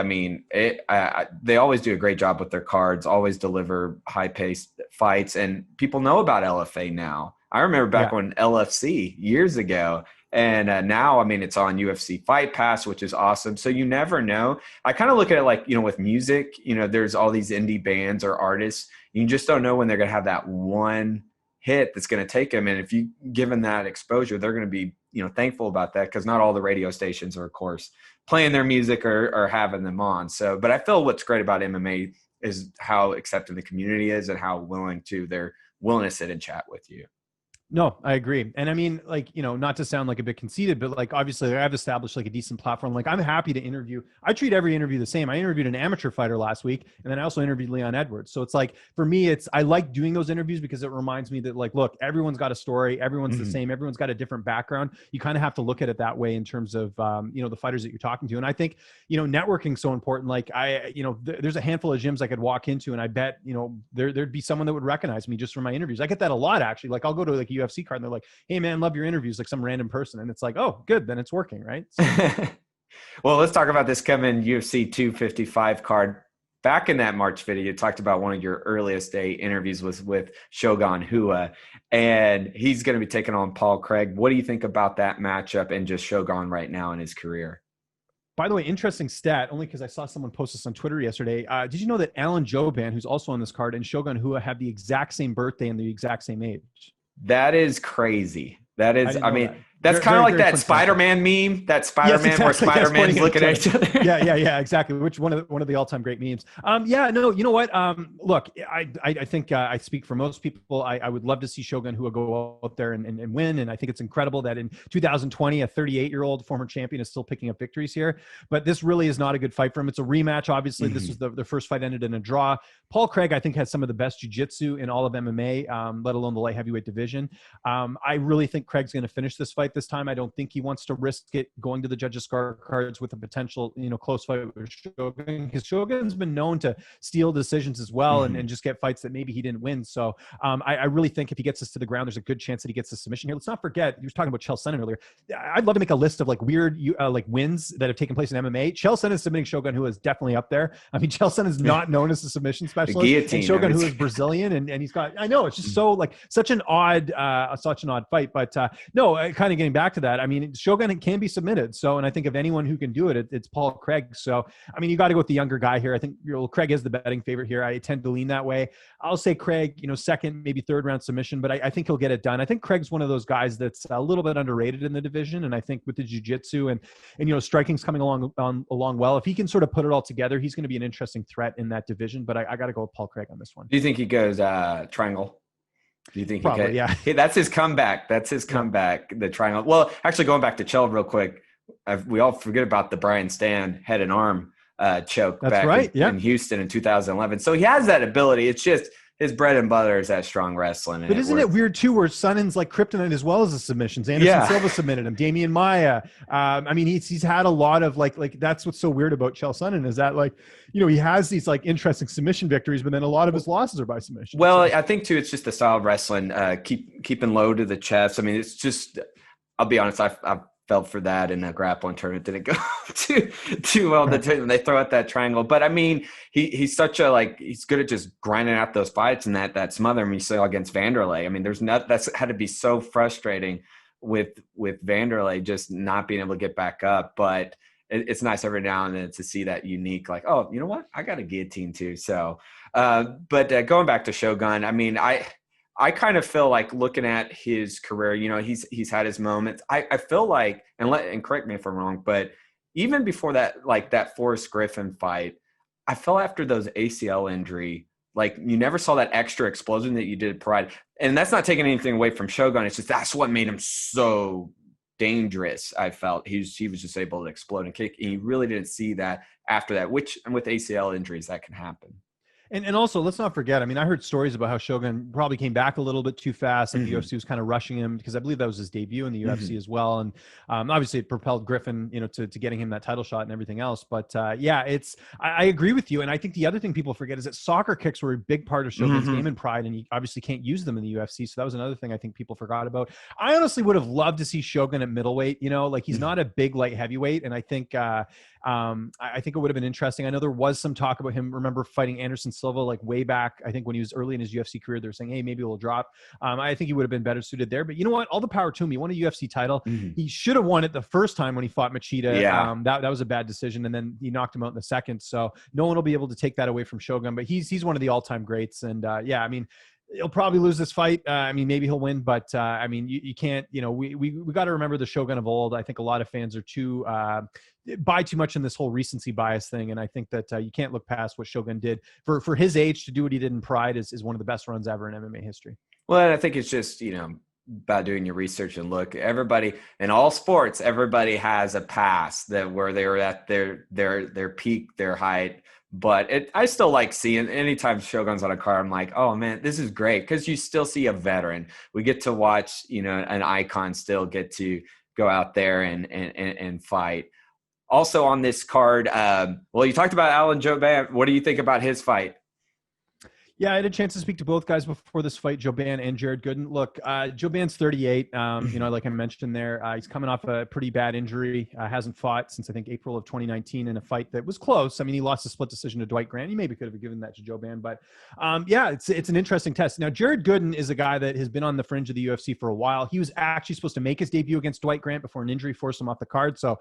they always do a great job with their cards, always deliver high-paced fights, and people know about LFA now. I remember back when LFC years ago, and now, it's on UFC Fight Pass, which is awesome. So you never know. I kind of look at it like, with music, there's all these indie bands or artists. You just don't know when they're going to have that one hit that's going to take them. And if you give them that exposure, they're going to be, thankful about that, because not all the radio stations are, of course, playing their music or having them on. So, but I feel what's great about MMA is how accepting the community is and how they're willing to sit and chat with you. No, I agree. And I mean, like, not to sound like a bit conceited, but like, obviously I've established like a decent platform. Like, I'm happy to interview. I treat every interview the same. I interviewed an amateur fighter last week, and then I also interviewed Leon Edwards. So it's like, for me, I like doing those interviews because it reminds me that, like, look, everyone's got a story. Everyone's the same. Everyone's got a different background. You kind of have to look at it that way in terms of, the fighters that you're talking to. And I think, networking's so important. Like there's a handful of gyms I could walk into, and I bet, there'd be someone that would recognize me just from my interviews. I get that a lot, actually. Like, I'll go to like UFC card and they're like, hey man, love your interviews, like some random person. And it's like, oh, good. Then it's working. Right. So. Well, let's talk about this coming UFC 255 card. Back in that March video, you talked about one of your earliest day interviews was with Shogun Rua, and he's going to be taking on Paul Craig. What do you think about that matchup and just Shogun right now in his career? By the way, interesting stat, only because I saw someone post this on Twitter yesterday. Did you know that Alan Jouban, who's also on this card, and Shogun Rua have the exact same birthday and the exact same age? That is crazy. That is, I mean, that. that's kind of like that Spider-Man meme, that Spider-Man yes, exactly. where Spider-Man's looking at each other. yeah, exactly. Which one of the all-time great memes. Yeah, no, you know what? Look, I think I speak for most people. I would love to see Shogun Rua go out there and win. And I think it's incredible that in 2020, a 38-year-old former champion is still picking up victories here. But this really is not a good fight for him. It's a rematch. Obviously, this was the first fight ended in a draw. Paul Craig, I think, has some of the best jiu-jitsu in all of MMA, let alone the light heavyweight division. I really think Craig's going to finish this fight this time. I don't think he wants to risk it going to the judges' scorecards with a potential, close fight with Shogun, because Shogun's been known to steal decisions as well and just get fights that maybe he didn't win. So I really think if he gets this to the ground, there's a good chance that he gets the submission here. Let's not forget, you were talking about Chael Sonnen earlier. I'd love to make a list of like weird wins that have taken place in MMA. Chael Sonnen submitting Shogun Rua is definitely up there. I mean, Chael Sonnen is not known as a submission specialist. Guillotine, and Shogun Rua is Brazilian, and he's got, I know, it's just so like such an odd fight. But no, kind of getting back to that, I mean, Shogun can be submitted. So, and I think of anyone who can do it, it's Paul Craig. So, I mean, you got to go with the younger guy here. I think Craig is the betting favorite here. I tend to lean that way. I'll say Craig, second, maybe third round submission, but I think he'll get it done. I think Craig's one of those guys that's a little bit underrated in the division. And I think with the jiu-jitsu and striking's coming along well, if he can sort of put it all together, he's going to be an interesting threat in that division. But I got to go with Paul Craig on this one. Do you think he goes triangle? Do you think Probably, yeah. Hey, that's his comeback. That's his comeback, the triangle. Well, actually, going back to Chael real quick, we all forget about the Brian Stann head and arm choke in Houston in 2011. So he has that ability. It's just his bread and butter is that strong wrestling. But isn't it weird too, where Sonnen's like kryptonite as well as the submissions? Anderson Silva submitted him. Damian Maia. I mean, he's had a lot of like that's what's so weird about Chael Sonnen is that he has these like interesting submission victories, but then a lot of his losses are by submission. Well, so I think too, it's just the style of wrestling, keeping low to the chest. I mean, it's just, I'll be honest, I've fell for that in a grappling tournament. Didn't go too well. They throw out that triangle. But I mean, he's such a he's good at just grinding out those fights and that smother him you saw against Vanderlei. I mean, that's had to be so frustrating with Vanderlei just not being able to get back up. But it's nice every now and then to see that unique, like, oh, you know what? I got a guillotine too. So, but going back to Shogun, I mean, I kind of feel like looking at his career, he's had his moments. I feel like, and correct me if I'm wrong, but even before that, like that Forrest Griffin fight, I felt after those ACL injury, like you never saw that extra explosion that you did prior. And that's not taking anything away from Shogun. It's just, that's what made him so dangerous. I felt he was just able to explode and kick. And you really didn't see that after that, which, and with ACL injuries, that can happen. And also, let's not forget, I mean, I heard stories about how Shogun probably came back a little bit too fast and the UFC was kind of rushing him because I believe that was his debut in the UFC as well. And obviously it propelled Griffin, to getting him that title shot and everything else. But I agree with you. And I think the other thing people forget is that soccer kicks were a big part of Shogun's game and pride, and you obviously can't use them in the UFC. So that was another thing I think people forgot about. I honestly would have loved to see Shogun at middleweight, he's not a big light heavyweight. And I think it would have been interesting. I know there was some talk about him, remember fighting Anderson Silva like way back, I think when he was early in his UFC career, they're saying, hey, maybe we'll drop. I think he would have been better suited there. But you know what? All the power to him. He won a UFC title. He should have won it the first time when he fought Machida. Yeah. That was a bad decision. And then he knocked him out in the second. So no one will be able to take that away from Shogun. But he's one of the all-time greats. And I mean, he'll probably lose this fight. I mean, maybe he'll win, but I mean, you can't, we got to remember the Shogun of old. I think a lot of fans are buy too much in this whole recency bias thing. And I think that you can't look past what Shogun did for his age to do what he did in Pride is one of the best runs ever in MMA history. Well, I think it's just, about doing your research and look, everybody in all sports, everybody has a past where they were at their peak, their height. But I still like seeing anytime Shogun's on a card, I'm like, oh man, this is great. Cause you still see a veteran. We get to watch, an icon still get to go out there and fight. Also on this card, well, you talked about Alan Jouban. What do you think about his fight? Yeah, I had a chance to speak to both guys before this fight, Joe Vann and Jared Gooden. Look, Joe Vann's 38. Like I mentioned there, he's coming off a pretty bad injury. Hasn't fought since I think April of 2019 in a fight that was close. I mean, he lost a split decision to Dwight Grant. He maybe could have given that to Joe Vann, but it's an interesting test. Now, Jared Gooden is a guy that has been on the fringe of the UFC for a while. He was actually supposed to make his debut against Dwight Grant before an injury forced him off the card. So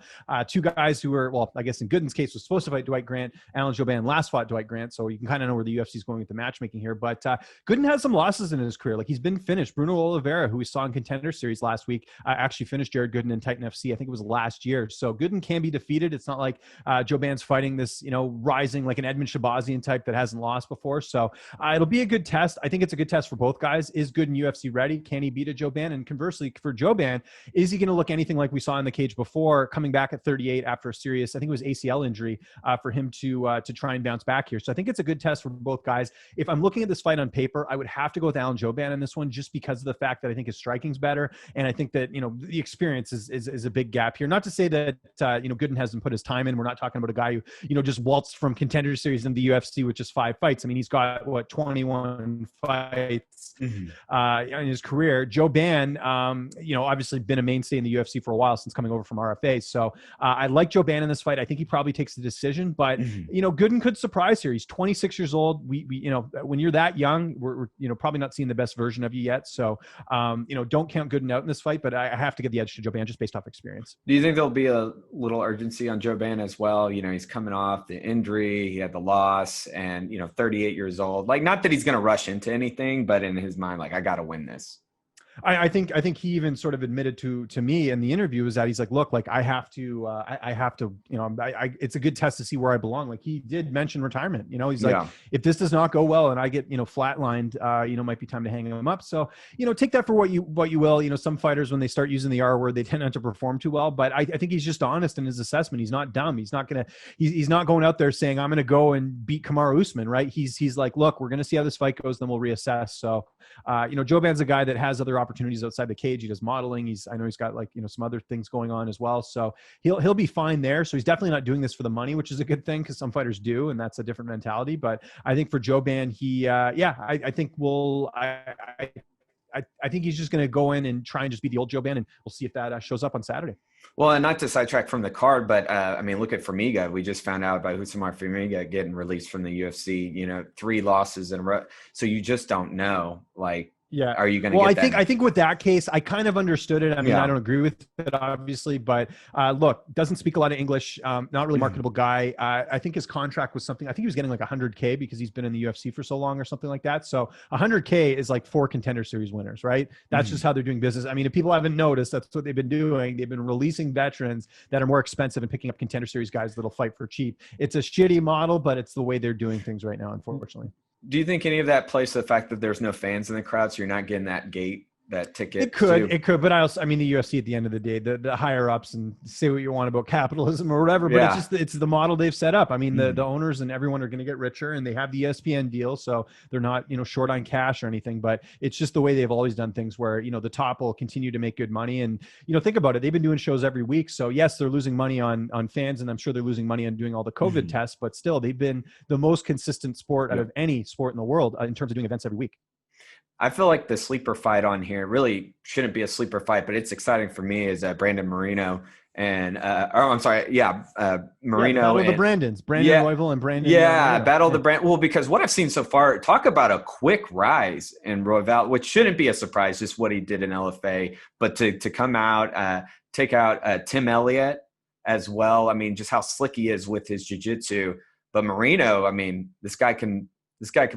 two guys who were, well, I guess in Gooden's case was supposed to fight Dwight Grant. Alan Jouban last fought Dwight Grant, so you can kind of know where the UFC is going with the matchmaking here, but Gooden has some losses in his career. Like he's been finished. Bruno Oliveira, who we saw in Contender Series last week, actually finished Jared Gooden in Titan FC. I think it was last year. So Gooden can be defeated. It's not like Joe Vann's fighting this, rising like an Edmund Shabazian type that hasn't lost before. So it'll be a good test. I think it's a good test for both guys. Is Gooden UFC ready? Can he beat a Joe Vann? And conversely, for Joe Vann, is he going to look anything like we saw in the cage before, coming back at 38 after a serious, I think it was ACL injury, for him to try and bounce back here. So I think it's a good test for both guys. If I'm looking at this fight on paper, I would have to go with Alan Jouban in this one, just because of the fact that I think his striking's better. And I think that, the experience is a big gap here. Not to say that, Gooden hasn't put his time in. We're not talking about a guy who, just waltzed from Contender Series in the UFC with just 5 fights. I mean, he's got 21 fights in his career. Joe Vann, obviously been a mainstay in the UFC for a while since coming over from RFA. So I like Joe Vann in this fight. I think he probably takes the decision, but Gooden could surprise here. He's 26 years old. We when you're that young, we're probably not seeing the best version of you yet. So, don't count Gooden out in this fight, but I have to give the edge to Joe Vann just based off experience. Do you think there'll be a little urgency on Joe Vann as well? He's coming off the injury, he had the loss, and 38 years old. Like, not that he's going to rush into anything, but in his mind, like, I got to win this. I think he even sort of admitted to me in the interview is that he's like, look, like I have to, it's a good test to see where I belong. Like he did mention retirement, he's like, if this does not go well and I get, flatlined, might be time to hang him up. So, take that for what you will. Some fighters, when they start using the R word, they tend not to perform too well, but I think he's just honest in his assessment. He's not dumb. He's not going out there saying, I'm going to go and beat Kamaru Usman, right? He's like, look, we're going to see how this fight goes. Then we'll reassess. So, Joe Vann's a guy that has other opportunities outside the cage. He does modeling. I know he's got some other things going on as well. So he'll be fine there. So he's definitely not doing this for the money, which is a good thing because some fighters do, and that's a different mentality. But I think for Joe Vann, I think he's just going to go in and try and just be the old Joe Vann, and we'll see if that shows up on Saturday. Well, and not to sidetrack from the card, but look at Formiga. We just found out about Husamar Formiga getting released from the UFC. 3 losses in a row. So you just don't know, like. Yeah. Are you going to get that? I think with that case, I kind of understood it. I mean, I don't agree with it, obviously, but look, doesn't speak a lot of English, not really marketable guy. I think his contract was something, I think he was getting like 100K because he's been in the UFC for so long or something like that. So 100K is like 4 Contender Series winners, right? That's just how they're doing business. I mean, if people haven't noticed, that's what they've been doing. They've been releasing veterans that are more expensive and picking up Contender Series guys that'll fight for cheap. It's a shitty model, but it's the way they're doing things right now, unfortunately. Do you think any of that plays to the fact that there's no fans in the crowd, so you're not getting that ticket? It could, but the UFC at the end of the day, the higher ups, and say what you want about capitalism or whatever, but it's the model they've set up. I mean, the owners and everyone are going to get richer, and they have the ESPN deal, so they're not short on cash or anything. But it's just the way they've always done things, where the top will continue to make good money. And think about it, they've been doing shows every week, so yes, they're losing money on fans, and I'm sure they're losing money on doing all the COVID tests, but still, they've been the most consistent sport out of any sport in the world in terms of doing events every week. I feel like the sleeper fight on here really shouldn't be a sleeper fight, but it's exciting for me is Brandon Moreno and Moreno. Yeah, battle of the Brandons, Brandon Royval and Brandon. Yeah, battle of the Brand. Well, because what I've seen so far, talk about a quick rise in Royval, which shouldn't be a surprise, just what he did in LFA, but to come out, take out Tim Elliott as well. I mean, just how slick he is with his jiu-jitsu. But Moreno, I mean, this guy could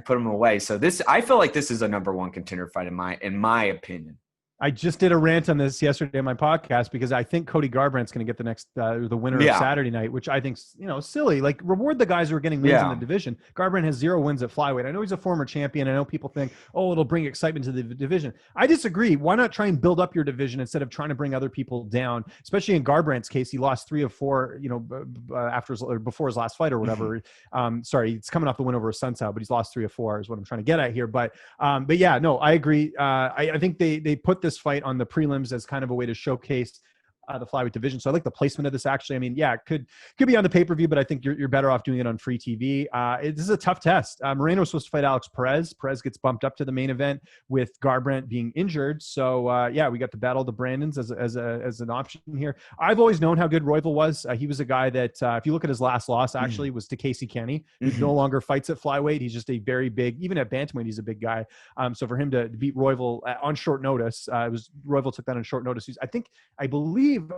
put him away. So I feel like this is a number 1 contender fight in my opinion. I just did a rant on this yesterday on my podcast because I think Cody Garbrandt's going to get the winner of Saturday night, which I think's silly. Like, reward the guys who are getting wins in the division. Garbrandt has 0 wins at flyweight. I know he's a former champion. I know people think, it'll bring excitement to the division. I disagree. Why not try and build up your division instead of trying to bring other people down? Especially in Garbrandt's case, he lost 3 of 4. Before his last fight or whatever. Sorry, he's coming off the win over Sunsao, but he's lost 3 of 4 is what I'm trying to get at here. But yeah, no, I agree. I think they put this fight on the prelims as kind of a way to showcase the flyweight division. So I like the placement of this actually. I mean, yeah, it could be on the pay-per-view, but I think you're better off doing it on free TV. This is a tough test. Moreno was supposed to fight Alex Perez. Perez gets bumped up to the main event with Garbrandt being injured. So yeah, we got to battle the Brandons as an option here. I've always known how good Royval was. He was a guy that, if you look at his last loss, actually was to Casey Kenny, who no longer fights at flyweight. He's just a very big, even at bantamweight, he's a big guy. So for him to beat Royval on short notice, Royval took that on short notice. I believe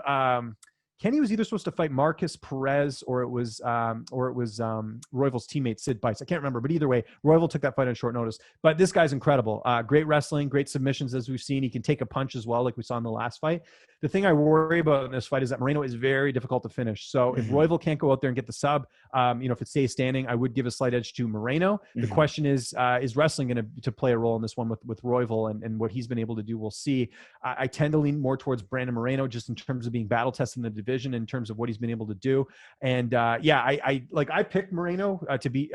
Kenny was either supposed to fight Marcus Perez or it was Royval's teammate Sid Bice. I can't remember, but either way, Royval took that fight on short notice. But this guy's incredible. Great wrestling, great submissions as we've seen. He can take a punch as well, like we saw in the last fight. The thing I worry about in this fight is that Moreno is very difficult to finish. So if Royval can't go out there and get the sub, if it stays standing, I would give a slight edge to Moreno. The question is wrestling going to play a role in this one with Royval and what he's been able to do? We'll see. I tend to lean more towards Brandon Moreno just in terms of being battle tested in the division, in terms of what he's been able to do. And I picked Moreno to beat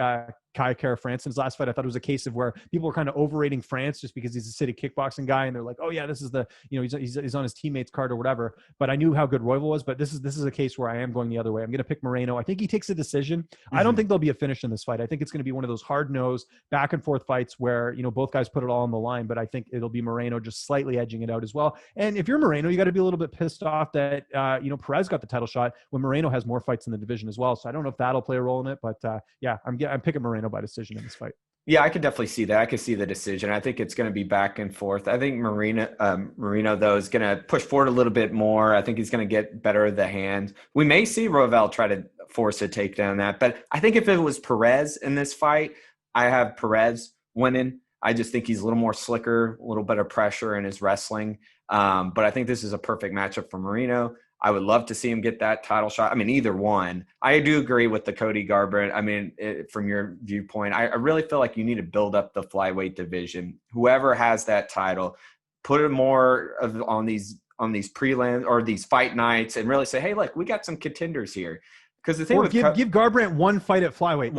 Kai Kara France in his last fight. I thought it was a case of where people were kind of overrating France just because he's a city kickboxing guy, and they're like, oh yeah, this is the, he's on his teammate's card or whatever. But I knew how good Royval was. But this is a case where I am going the other way. I'm going to pick Moreno. I think he takes a decision. I don't think there'll be a finish in this fight. I think it's going to be one of those hard-nosed back and forth fights where both guys put it all on the line. But I think it'll be Moreno just slightly edging it out as well. And if you're Moreno, you got to be a little bit pissed off that Perez got the title shot when Moreno has more fights in the division as well. So I don't know if that'll play a role in it. But I'm picking Moreno by decision in this fight. Yeah, I could definitely see that. I could see the decision. I think it's going to be back and forth. I think Moreno, though, is going to push forward a little bit more. I think he's going to get better at the hand. We may see Royval try to force a takedown on that. But I think if it was Perez in this fight, I have Perez winning. I just think he's a little more slicker, a little better pressure in his wrestling. But I think this is a perfect matchup for Moreno. I would love to see him get that title shot. I mean, either one. I do agree with the Cody Garbrandt. I mean, from your viewpoint, I really feel like you need to build up the flyweight division. Whoever has that title, put it more on these prelims or these fight nights and really say, hey, look, we got some contenders here. Because the thing give Garbrandt one fight at flyweight,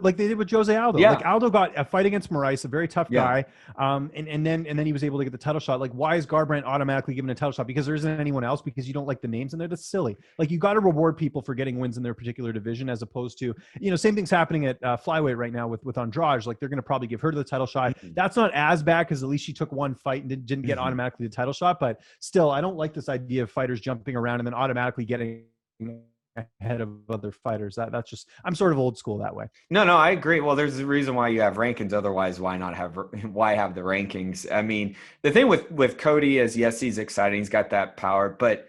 like they did with Jose Aldo. Yeah. Like Aldo got a fight against Moraes, a very tough guy, and then he was able to get the title shot. Like, why is Garbrandt automatically given a title shot? Because there isn't anyone else? Because you don't like the names in there? That's silly. Like, you got to reward people for getting wins in their particular division, as opposed to same thing's happening at flyweight right now with Andrade. Like, they're going to probably give her the title shot. That's not as bad because at least she took one fight and didn't get automatically the title shot. But still, I don't like this idea of fighters jumping around and then automatically getting ahead of other fighters. That's just, I'm sort of old school that way. No, I agree. Well, there's a reason why you have rankings. Otherwise, why have the rankings? I mean, the thing with Cody is, yes, he's exciting. He's got that power, but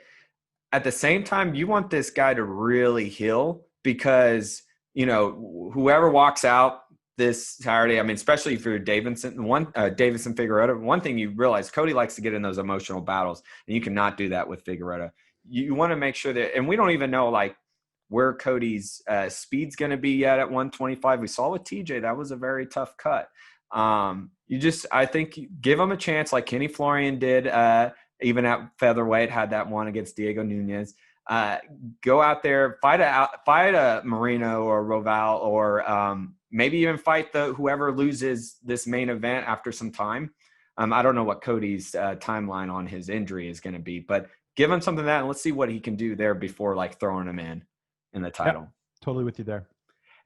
at the same time, you want this guy to really heal, because, whoever walks out this Saturday, I mean, especially for Davidson Figueroa, one thing you realize, Cody likes to get in those emotional battles, and you cannot do that with Figueroa. You want to make sure that, and we don't even know like where Cody's speed's going to be yet at 125. We saw with TJ, that was a very tough cut. I think give him a chance like Kenny Florian did, even at featherweight, had that one against Diego Nunez. Go out there, fight a Moreno or Royval, or maybe even fight whoever loses this main event after some time. I don't know what Cody's timeline on his injury is going to be, but give him something and let's see what he can do there before like throwing him in the title. Yep, totally with you there.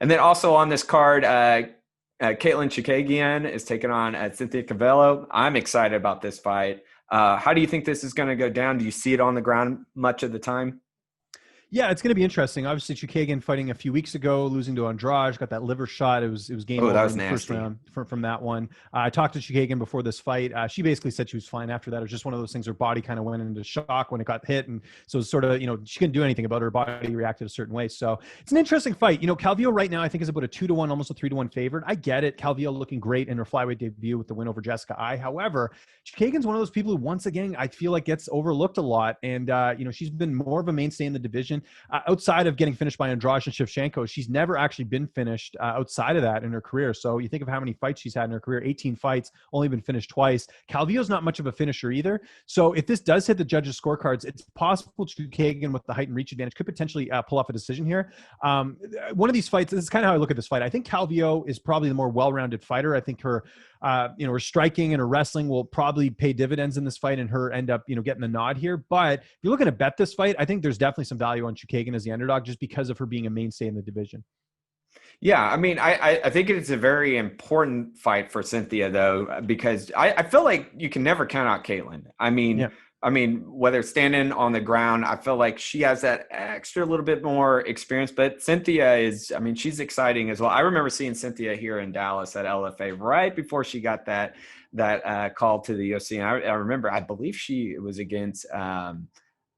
And then also on this card, Caitlin Chikagian is taking on Cynthia Cavello. I'm excited about this fight. How do you think this is going to go down? Do you see it on the ground much of the time? Yeah, it's going to be interesting. Obviously, Chikagian fighting a few weeks ago, losing to Andrade, got that liver shot. It was game over in the first round from that one. I talked to Chikagian before this fight. She basically said she was fine after that. It was just one of those things. Her body kind of went into shock when it got hit, and so it was sort of, she couldn't do anything about it. Her body reacted a certain way. So it's an interesting fight. Calvillo right now I think is about a 2-1, almost a 3-1 favorite. I get it. Calvillo looking great in her flyweight debut with the win over Jessica Ai. However, Chikagian's one of those people who, once again, I feel like gets overlooked a lot, and she's been more of a mainstay in the division. outside of getting finished by Andrade and Shevchenko, she's never actually been finished outside of that in her career. So you think of how many fights she's had in her career, 18 fights, only been finished twice. Calvillo's not much of a finisher either. So if this does hit the judges' scorecards, it's possible Chookagian with the height and reach advantage could potentially pull off a decision here. One of these fights, this is kind of how I look at this fight. I think Calvillo is probably the more well-rounded fighter. I think her her striking and her wrestling will probably pay dividends in this fight and her end up, getting the nod here. But if you're looking to bet this fight, I think there's definitely some value on Chookagian as the underdog just because of her being a mainstay in the division. Yeah, I mean, I think it's a very important fight for Cynthia, though, because I feel like you can never count out Caitlin. I mean, whether standing on the ground, I feel like she has that extra little bit more experience. But Cynthia she's exciting as well. I remember seeing Cynthia here in Dallas at LFA right before she got that call to the UFC. And I remember, I believe she was against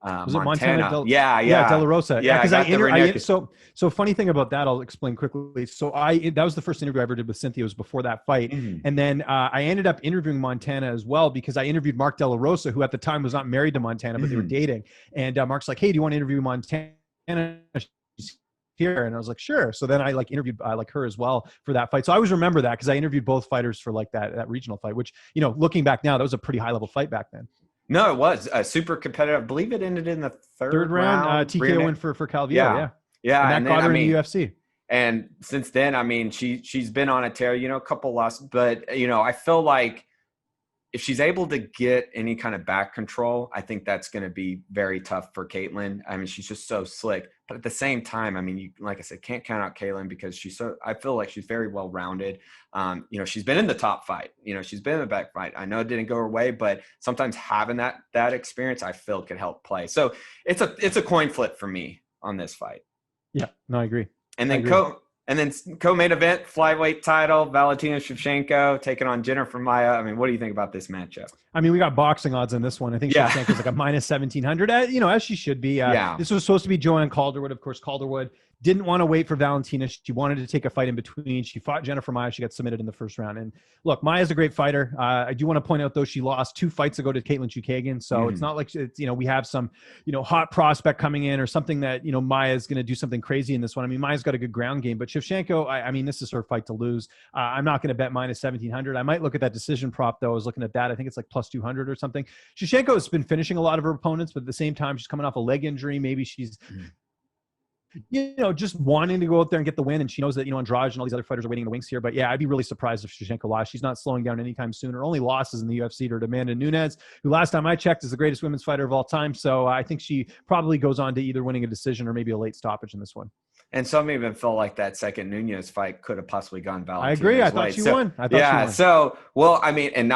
Was it Montana? Yeah, De La Rosa. Yeah, because so funny thing about that, I'll explain quickly. So that was the first interview I ever did with Cynthia. It was before that fight, and then I ended up interviewing Montana as well because I interviewed Mark De La Rosa, who at the time was not married to Montana, but they were dating. And Mark's like, "Hey, do you want to interview Montana?" She's here, and I was like, "Sure." So then I interviewed her as well for that fight. So I always remember that because I interviewed both fighters for that regional fight, which looking back now, that was a pretty high level fight back then. No, it was super competitive. I believe it ended in the third round. TKO win for Calvillo. Yeah. And that got her in the UFC. And since then, she's been on a tear, a couple losses, but I feel like if she's able to get any kind of back control, I think that's going to be very tough for Caitlin. She's just so slick, but at the same time, you, like I said, can't count out Caitlin because I feel like she's very well-rounded. She's been in the top fight, she's been in the back fight. I know it didn't go her way, but sometimes having that experience, I feel could help play. So it's a coin flip for me on this fight. Yeah, no, I agree. And then co-main event, flyweight title, Valentina Shevchenko taking on Jennifer Maia. What do you think about this matchup? We got boxing odds on this one. I think Shevchenko's like a minus 1,700, as she should be. This was supposed to be Joanne Calderwood. Of course, Calderwood didn't want to wait for Valentina. She wanted to take a fight in between. She fought Jennifer Maia. She got submitted in the first round. And look, Maia's a great fighter. I do want to point out, though, she lost 2 fights ago to Caitlin Chookagian. So it's not like we have some, hot prospect coming in or something that, Maia's going to do something crazy in this one. Maia's got a good ground game, but Shevchenko, this is her fight to lose. I'm not going to bet minus 1,700. I might look at that decision prop, though. I was looking at that. I think it's like plus 200 or something. Shevchenko has been finishing a lot of her opponents, but at the same time, she's coming off a leg injury. Maybe she's just wanting to go out there and get the win. And she knows that, Andrade and all these other fighters are waiting in the wings here. But yeah, I'd be really surprised if Shevchenko lost. She's not slowing down anytime soon. Her only losses in the UFC are to Amanda Nunes, who last time I checked is the greatest women's fighter of all time. So I think she probably goes on to either winning a decision or maybe a late stoppage in this one. And some even felt like that second Nunes fight could have possibly gone Valentina. I agree. I thought she won. So, well, and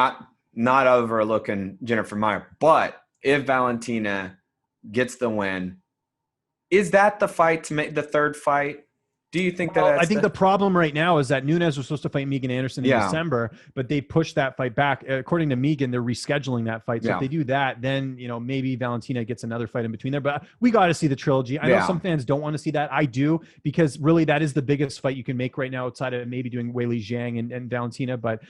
not overlooking Jennifer Maia, but if Valentina gets the win, is that the fight to make the third fight? Do you think I think the problem right now is that Nunes was supposed to fight Megan Anderson in December, but they pushed that fight back. According to Megan, they're rescheduling that fight. So if they do that, then, maybe Valentina gets another fight in between there. But we got to see the trilogy. I know some fans don't want to see that. I do, because really that is the biggest fight you can make right now outside of maybe doing Weili Zhang and Valentina. But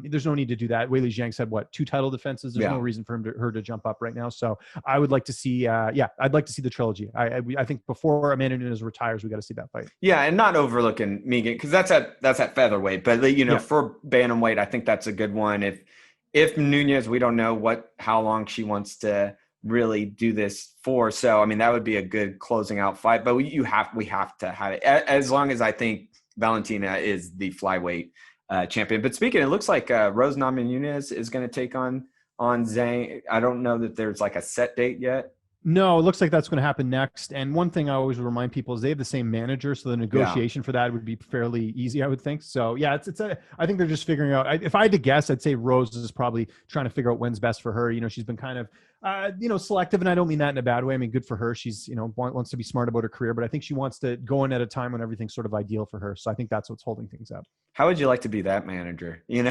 there's no need to do that. Weili Zhang said, 2 title defenses? There's no reason for her to jump up right now. So I would like to see, I'd like to see the trilogy. I think before Amanda Nunes retires, we got to see that fight. Yeah. And not overlooking Megan, because that's at featherweight, but for bantamweight, I think that's a good one. If Nunes, we don't know how long she wants to really do this for, so that would be a good closing out fight. But we have to have it, as long as I think Valentina is the flyweight champion. But speaking, it looks like Rose Namajunas is going to take on Zhang. I don't know that there's like a set date yet. No, it looks like that's going to happen next. And one thing I always remind people is they have the same manager, so the negotiation for that would be fairly easy, I would think. So yeah, I think they're just figuring out. If I had to guess, I'd say Rose is probably trying to figure out when's best for her. She's been kind of selective, and I don't mean that in a bad way. Good for her. She's wants to be smart about her career, but I think she wants to go in at a time when everything's sort of ideal for her. So I think that's what's holding things up. How would you like to be that manager? Well,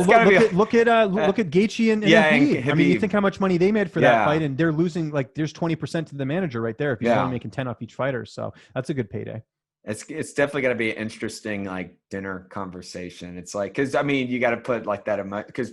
look at Gaethje and Habib. You think how much money they made for that fight, and they're losing there's 20% to the manager right there if he's only making 10 off each fighter. So that's a good payday. It's definitely going to be an interesting dinner conversation. It's because you got to put that in because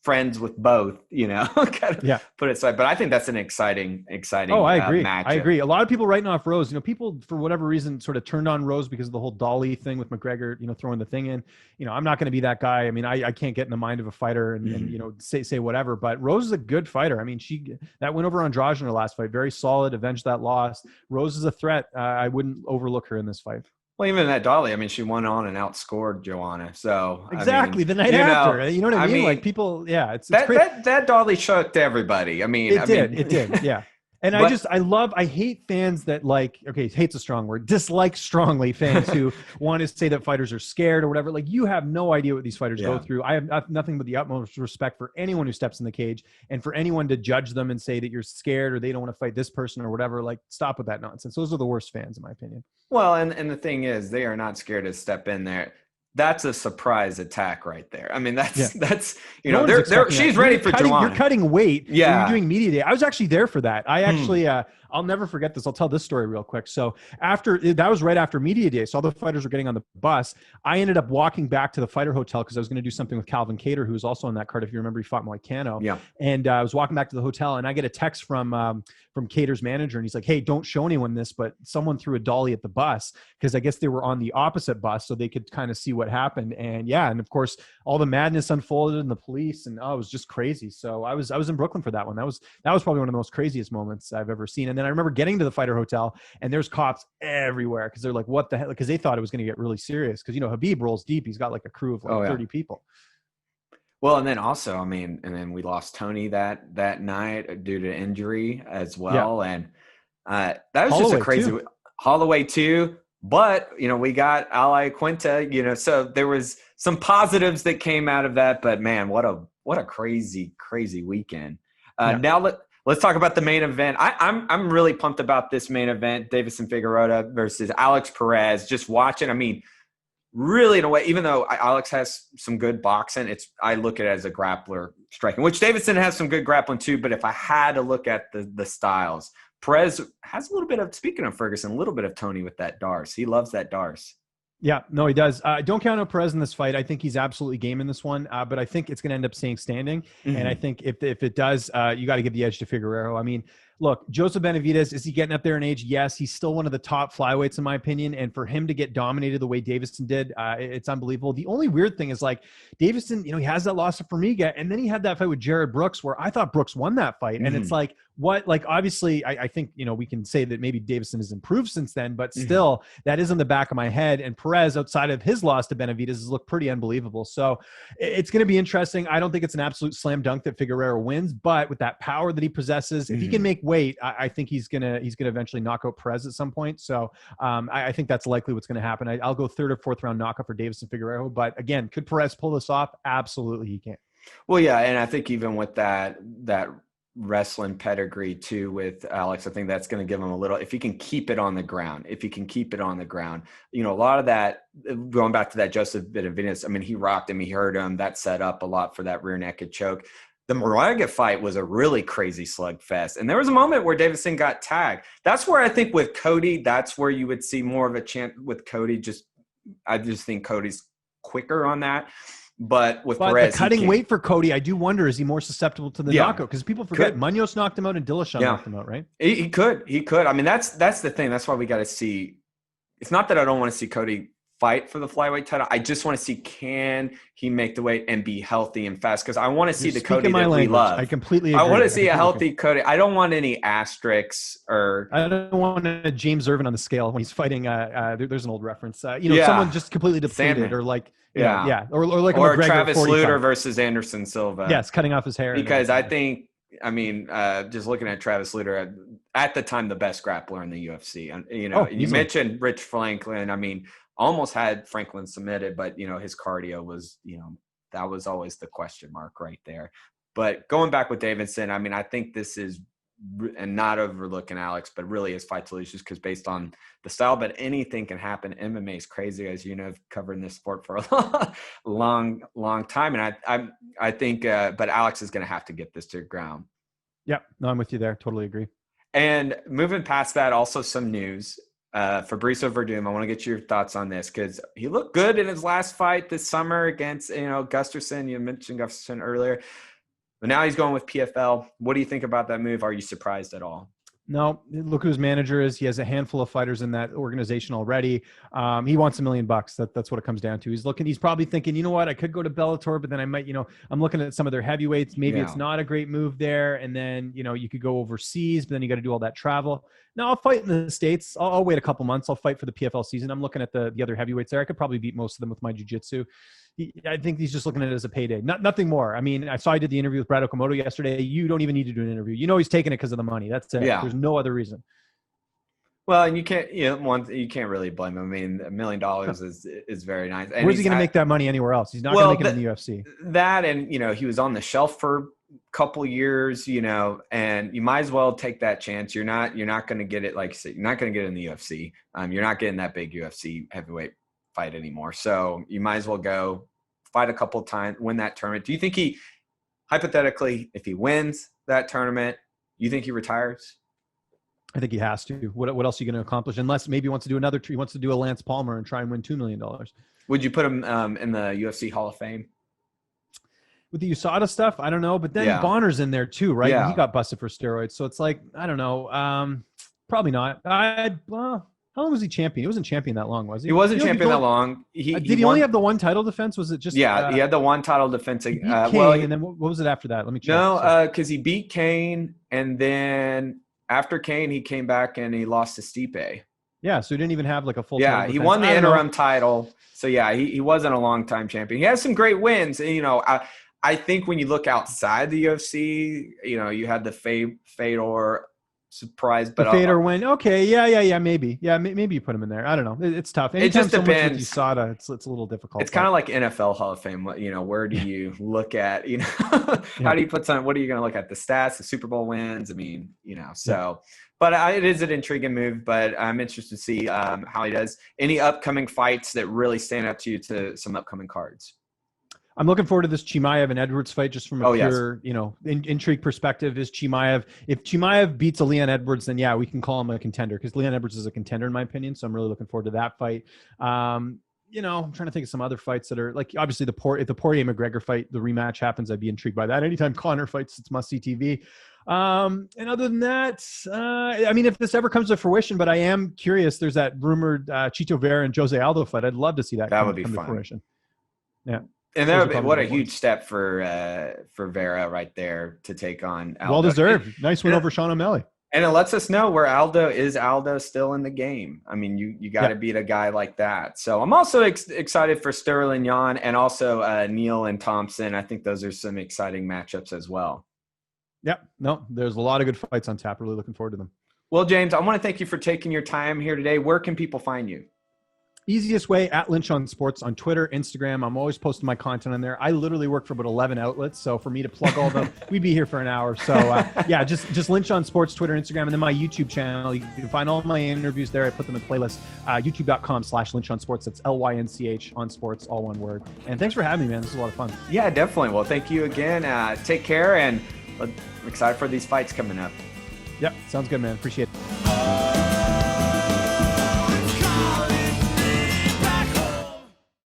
friends with both, kind of Yeah. put it aside. But I think that's an exciting Oh, I agree. matchup. I agree. A lot of people writing off Rose. People for whatever reason sort of turned on Rose because of the whole Dolly thing with McGregor. Throwing the thing in. I'm not going to be that guy. I mean, I can't get in the mind of a fighter and say whatever. But Rose is a good fighter. I mean, she that win over Andrade in her last fight, very solid. Avenged that loss. Rose is a threat. I wouldn't overlook her in this fight. Well, even that Dolly, I mean, she went on and outscored Joanna. So exactly, the night after, you know what I mean? Like people, yeah, it's crazy. That Dolly shocked everybody. I mean, it did, yeah. And I hate fans that hate's a strong word, dislike strongly fans who want to say that fighters are scared or whatever. Like, you have no idea what these fighters go through. I have nothing but the utmost respect for anyone who steps in the cage, and for anyone to judge them and say that you're scared or they don't want to fight this person or whatever. Like, stop with that nonsense. Those are the worst fans, in my opinion. Well, and the thing is, they are not scared to step in there. That's a surprise attack right there. I mean, that's she's ready for Joanna. You're cutting weight. Yeah. You're doing media day. I was actually there for that. I actually, I'll never forget this. I'll tell this story real quick. So that was right after media day. So all the fighters were getting on the bus. I ended up walking back to the fighter hotel because I was going to do something with Calvin Cater, who was also on that card. If you remember, he fought Moicano. Yeah. And I was walking back to the hotel, and I get a text from Cater's manager, and he's like, "Hey, don't show anyone this, but someone threw a dolly at the bus," because I guess they were on the opposite bus, so they could kind of see what happened. And of course, all the madness unfolded, and the police, and it was just crazy. So I was in Brooklyn for that one. That was probably one of the most craziest moments I've ever seen. And then I remember getting to the fighter hotel, and there's cops everywhere because they're like, "What the hell?" Because they thought it was going to get really serious. Because Habib rolls deep; he's got like a crew of 30 people. Well, and then also, I mean, and then we lost Tony that night due to injury as well, and that was Holloway just a crazy Holloway too. But we got Ali Quinta, so there was some positives that came out of that. But man, what a crazy weekend. Now let's talk about the main event. I'm really pumped about this main event: Deiveson Figueiredo versus Alex Perez. Just watching, I mean, really in a way, even though Alex has some good boxing, I look at it as a grappler striking, which Deiveson has some good grappling too. But if I had to look at the styles, Perez has a little bit of, speaking of Ferguson, a little bit of Tony with that Darce. He loves that Darce. Yeah, no, he does. Don't count out Perez in this fight. I think he's absolutely game in this one, but I think it's going to end up staying standing. Mm-hmm. And I think if it does, you got to give the edge to Figueiredo. I mean, look, Joseph Benavidez, is he getting up there in age? Yes, he's still one of the top flyweights in my opinion. And for him to get dominated the way Deiveson did, it's unbelievable. The only weird thing is Deiveson, he has that loss to Formiga, and then he had that fight with Jared Brooks where I thought Brooks won that fight. Mm-hmm. And it's obviously I think, we can say that maybe Deiveson has improved since then, but still that is in the back of my head. And Perez, outside of his loss to Benavidez, has looked pretty unbelievable. So it's going to be interesting. I don't think it's an absolute slam dunk that Figueiredo wins, but with that power that he possesses, if he can make weight, I think he's gonna eventually knock out Perez at some point. So I think that's likely what's going to happen. I'll go third or fourth round knockout for Deiveson Figueiredo. But again, could Perez pull this off? Absolutely, he can. Well, yeah, and I think even with that wrestling pedigree too with Alex, I think that's going to give him a little, if he can keep it on the ground, a lot of that, going back to that Joseph Benavidez, I mean, he rocked him, he hurt him, that set up a lot for that rear naked choke. The Moraga fight was a really crazy slugfest. And there was a moment where Deiveson got tagged. That's where I think with Cody, that's where you would see more of a chance with Cody. I just think Cody's quicker on that. But Perez, the cutting weight for Cody, I do wonder, is he more susceptible to the knockout? Because people forget Munoz knocked him out and Dillashaw knocked him out, right? He could. I mean, that's the thing. That's why we got to see. It's not that I don't want to see Cody fight for the flyweight title. I just want to see, can he make the weight and be healthy and fast? Because I want to see the Cody that we love. I completely agree. I want to see a healthy Cody. I don't want any asterisks or. I don't want a James Irvin on the scale when he's fighting. There's an old reference. Someone just completely depleted Sandman. Or like. Or Travis Lutter versus Anderson Silva. Yes, cutting off his hair. Because I think, just looking at Travis Lutter, at the time, the best grappler in the UFC. And, you mentioned Rich Franklin. I mean, almost had Franklin submitted, but, his cardio was, that was always the question mark right there. But going back with Deiveson, I mean, I think this is, and not overlooking Alex, but really his fight to lose, just because based on the style, but anything can happen. MMA is crazy, as you know, covering this sport for a long time. And I think, but Alex is going to have to get this to the ground. Yep. No, I'm with you there. Totally agree. And moving past that, also some news. Fabricio Verdum, I want to get your thoughts on this because he looked good in his last fight this summer against, Gustafsson. You mentioned Gustafsson earlier. But now he's going with PFL. What do you think about that move? Are you surprised at all? No, look who his manager is. He has a handful of fighters in that organization already. He wants $1 million. That's what it comes down to. He's probably thinking, you know what, I could go to Bellator, but then I might, I'm looking at some of their heavyweights. Maybe it's not a great move there. And then, you could go overseas, but then you got to do all that travel. No, I'll fight in the States. I'll wait a couple months. I'll fight for the PFL season. I'm looking at the other heavyweights there. I could probably beat most of them with my jiu-jitsu. I think he's just looking at it as a payday. Nothing more. I mean, I saw he did the interview with Brad Okamoto yesterday. You don't even need to do an interview. He's taking it because of the money. That's it. There's no other reason. Well, and you can't, you can't really blame him. I mean, $1 million is very nice. And where's he going to make that money anywhere else? He's not going to make it in the UFC. That, and he was on the shelf for a couple years, and you might as well take that chance. You're not going to get it, like you said, you're not going to get it in the UFC. You're not getting that big UFC heavyweight fight anymore. So you might as well go fight a couple times, win that tournament. Do you think he, hypothetically, if he wins that tournament, you think he retires? I think he has to. What else are you going to accomplish? Unless maybe he wants to do he wants to do a Lance Palmer and try and win $2 million. Would you put him in the UFC Hall of Fame? With the USADA stuff, I don't know. But then Bonner's in there too, right? Yeah. And he got busted for steroids. So it's like, I don't know. Probably not. How long was he champion? He wasn't champion that long, was he? He wasn't champion that long. Did he only have the one title defense? Was it just? Yeah, he had the one title defense. He beat Kane, and then what was it after that? Let me check. No, because he beat Kane, and then after Kane, he came back and he lost to Stipe. Yeah, so he didn't even have like a full. Yeah, he won the interim title. So yeah, he wasn't a long-time champion. He has some great wins. I think when you look outside the UFC, you had the Fedor surprise, but the Fedor win. Okay, yeah, maybe, maybe you put him in there. I don't know. It's tough. Anytime it just depends. With USADA, it's a little difficult. It's kind of like NFL Hall of Fame. Where do you look at? How do you put some? What are you going to look at? The stats, the Super Bowl wins. I mean, so. But it is an intriguing move. But I'm interested to see how he does. Any upcoming fights that really stand out to you to some upcoming cards? I'm looking forward to this Chimaev and Edwards fight just from a pure, intrigue perspective. Is Chimaev, if Chimaev beats a Leon Edwards, then yeah, we can call him a contender because Leon Edwards is a contender in my opinion. So I'm really looking forward to that fight. I'm trying to think of some other fights that are like, obviously if the Poirier McGregor fight, the rematch happens, I'd be intrigued by that. Anytime Conor fights, it's must see TV. And other than that, if this ever comes to fruition, but I am curious, there's that rumored Chito Vera and Jose Aldo fight. I'd love to see that. That would be fun. To fruition. Yeah. And that would be, what a huge step for Vera right there to take on Aldo. Well deserved. Nice win over Sean O'Malley. And it lets us know where Aldo still in the game. I mean, you got to beat a guy like that. So I'm also excited for Sterling Yan and also Neal and Thompson. I think those are some exciting matchups as well. Yep. No, there's a lot of good fights on tap. Really looking forward to them. Well, James, I want to thank you for taking your time here today. Where can people find you? Easiest way, at Lynch on Sports on Twitter, Instagram. I'm always posting my content on there. I literally work for about 11 outlets. So for me to plug all of them, we'd be here for an hour. So just Lynch on Sports, Twitter, Instagram, and then my YouTube channel. You can find all my interviews there. I put them in playlist, youtube.com/Lynch on Sports. That's LYNCH on Sports, all one word. And thanks for having me, man. This is a lot of fun. Yeah, definitely. Well, thank you again. Take care. And I'm excited for these fights coming up. Yep. Sounds good, man. Appreciate it.